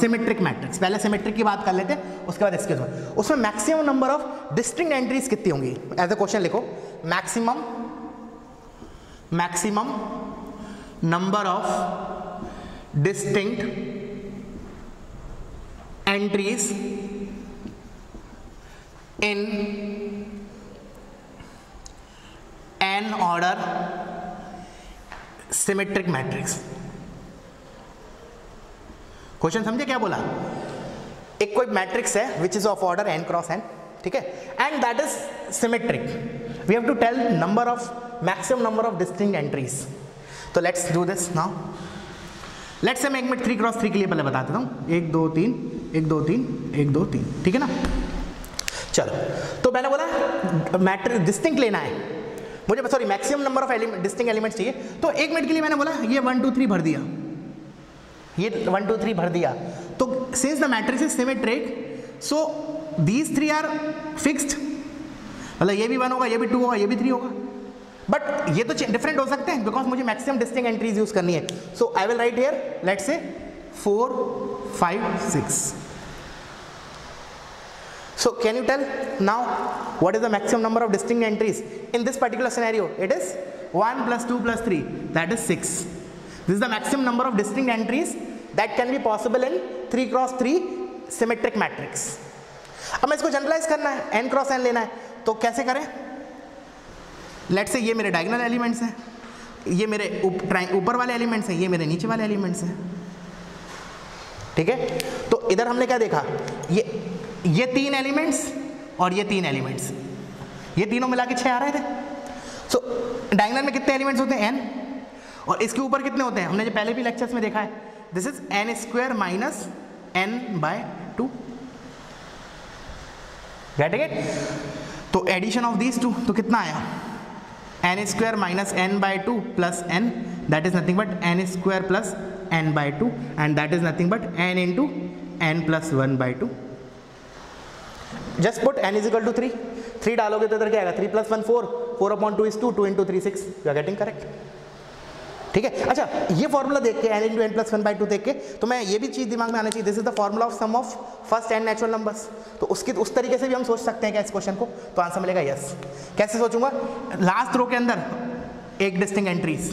सिमेट्रिक मैट्रिक्स. पहले सिमेट्रिक की बात कर लेते हैं, उसके बाद इसके उसमें maximum number of distinct entries कितनी होंगी. एज अ क्वेश्चन लिखो, maximum number of distinct entries in n order symmetric matrix. Question समझे क्या बोला, एक कोई मैट्रिक्स है which is of order n cross n, ठीक है, and that is symmetric. We have to tell number of maximum number of distinct entries. तो let's do this now. Let's say मैं 1 मिनट 3 क्रॉस 3 के लिए पहले बता देता हूँ, 1 2 3 1 2 3 1 2 3, ठीक है ना. चलो, तो मैंने बोला मैट्रिक्स डिस्टिंक्ट लेना है मुझे, sorry maximum number of distinct elements चाहिए. तो 1 मिनट के लिए मैंने बोला ये 1 2 3 भर दिया, ये 1 2 3 भर दिया. तो since the matrix is symmetric, so these 3 are fixed, मतलब ये भी 1 होगा, ये भी 2 होगा, ये भी 3 होगा. बट ये तो डिफरेंट हो सकते हैं बिकॉज मुझे मैक्सिमम डिस्टिंक्ट एंट्रीज यूज करनी है. So I will write here, let's say 4 5 6. So can you tell now what is the maximum number of distinct entries in this particular scenario? It is 1 plus 2 plus 3, that is 6. This is the maximum number of distinct entries that can be possible in 3 cross 3 symmetric matrix. अब मैं इसको generalise करना है, n cross n लेना है, तो कैसे करें. लेट्स से ये मेरे डायगोनल एलिमेंट्स हैं, ये मेरे ऊपर वाले एलिमेंट्स हैं, ये मेरे नीचे वाले एलिमेंट्स हैं, ठीक है. तो इधर हमने क्या देखा, ये 3 एलिमेंट्स और ये 3 एलिमेंट्स, ये तीनों मिला के 6 आ रहे थे. सो डायगोनल में कितने एलिमेंट्स होते हैं, n, और इसके ऊपर कितने होते हैं, हमने जो पहले भी लेक्चर्स में देखा है, this is n square minus n/2. Get it. तो एडिशन ऑफ दीज 2, तो कितना आया, n square minus n/2 plus n, that is nothing but n square plus n/2, and that is nothing but n into n plus 1/2. Just put n is equal to 3. 3 डालोगे तो इधर क्या आएगा, 3 + 1 4, 4/2 is 2, 2 into 3 6. You are getting correct, ठीक है. अच्छा, ये formula देख के n इंटू n प्लस 1/2 देख के तो मैं ये भी चीज़ दिमाग में आना चाहिए, this is the formula of sum of first n natural numbers. तो उसकी उस तरीके से भी हम सोच सकते हैं क्या इस क्वेश्चन को, तो आंसर मिलेगा यस. कैसे सोचूंगा, लास्ट रो के अंदर एक distinct entries,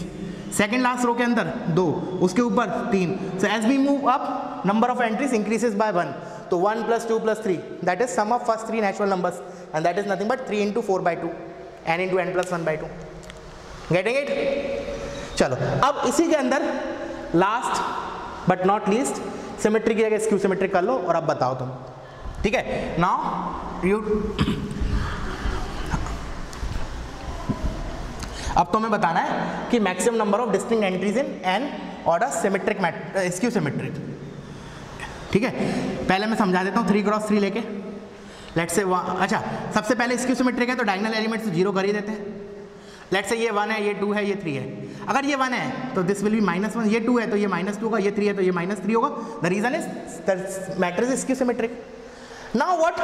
second last row के अंदर 2, उसके ऊपर 3. So as we move up number of entries increases by 1. तो 1 + 2 + 3, that is sum of first 3 natural numbers, and that is nothing but 3 into 4/2, n into n plus 1/2. Getting it. चलो, अब इसी के अंदर last but not least symmetry की जगह skew symmetric कर लो, और अब बताओ तुम, ठीक है. नाउ यू, अब तुम्हें बताना है कि maximum number of distinct entries in n order symmetric skew symmetric, ठीक है. पहले मैं समझा देता हूँ 3 क्रॉस 3 लेके. लेट्स से अच्छा, सबसे पहले स्क्यू सिमेट्रिक है तो डायगोनल एलिमेंट्स 0 कर ही देते हैं. लेट्स से ये 1 है, ये 2 है, ये 3 है. अगर ये 1 है तो दिस विल बी -1, ये 2 है तो ये -2 होगा, ये 3 है तो ये -3 होगा. The reason is the matrix is skew symmetric. Now what,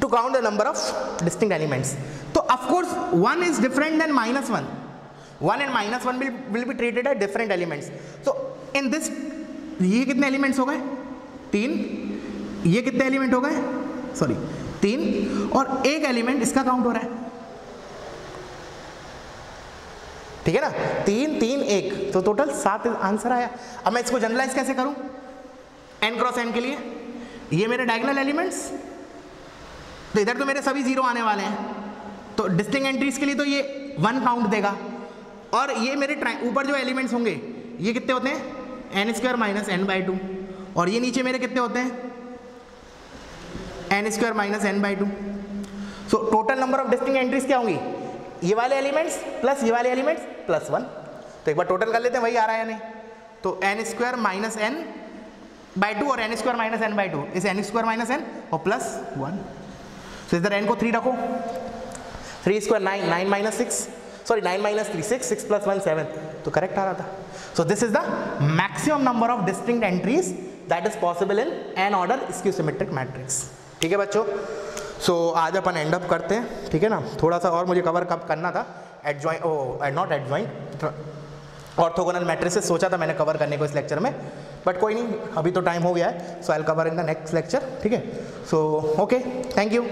to count the number of distinct elements. तो of course 1 is different then -1. 1 and -1 will be treated as different elements. So in this ये कितने elements हो गए 3, ये कितने element हो गए, sorry 3, और एक एलिमेंट इसका काउंट हो रहा है, ठीक है ना, 3 3 1, तो टोटल 7 आंसर आया। अब मैं इसको जनरलाइज कैसे करूं n क्रॉस n के लिए, ये मेरे डायगोनल एलिमेंट्स, तो इधर तो मेरे सभी 0 आने वाले हैं, तो डिस्टिंक्ट एंट्रीज के लिए तो ये 1 काउंट देगा, और ये मेरे ऊपर जो एलिमेंट्स होंगे ये कितने होते हैं n² माइनस n/2, और ये नीचे मेरे कितने होते हैं n² minus n/2। So total number of distinct entries क्या होंगी, ये वाले एलिमेंट्स प्लस ये वाले एलिमेंट्स प्लस 1। तो एक बार टोटल कर लेते हैं, वही आ रहा है या नहीं, तो n² माइनस n/2 और n² माइनस n/2 इस n² माइनस n और प्लस 1। तो इधर n को 3 रखो, 3 square 9, 9 minus 6, sorry 9 minus 3 6, 6 plus 1 7, तो करेक्ट आ रहा था। सो this is the maximum number of distinct entries that is possible in an order skew symmetric matrix. ठीक है बच्चों, सो आज अपन एंड अप करते हैं, ठीक है ना। थोड़ा सा और मुझे कवर कब करना था, नॉट एडजॉइंट, ऑर्थोगोनल मैट्रिसेस सोचा था मैंने कवर करने को इस लेक्चर में, बट कोई नहीं, अभी तो टाइम हो गया है, so I will cover in the next lecture, ठीक है। So okay, thank you.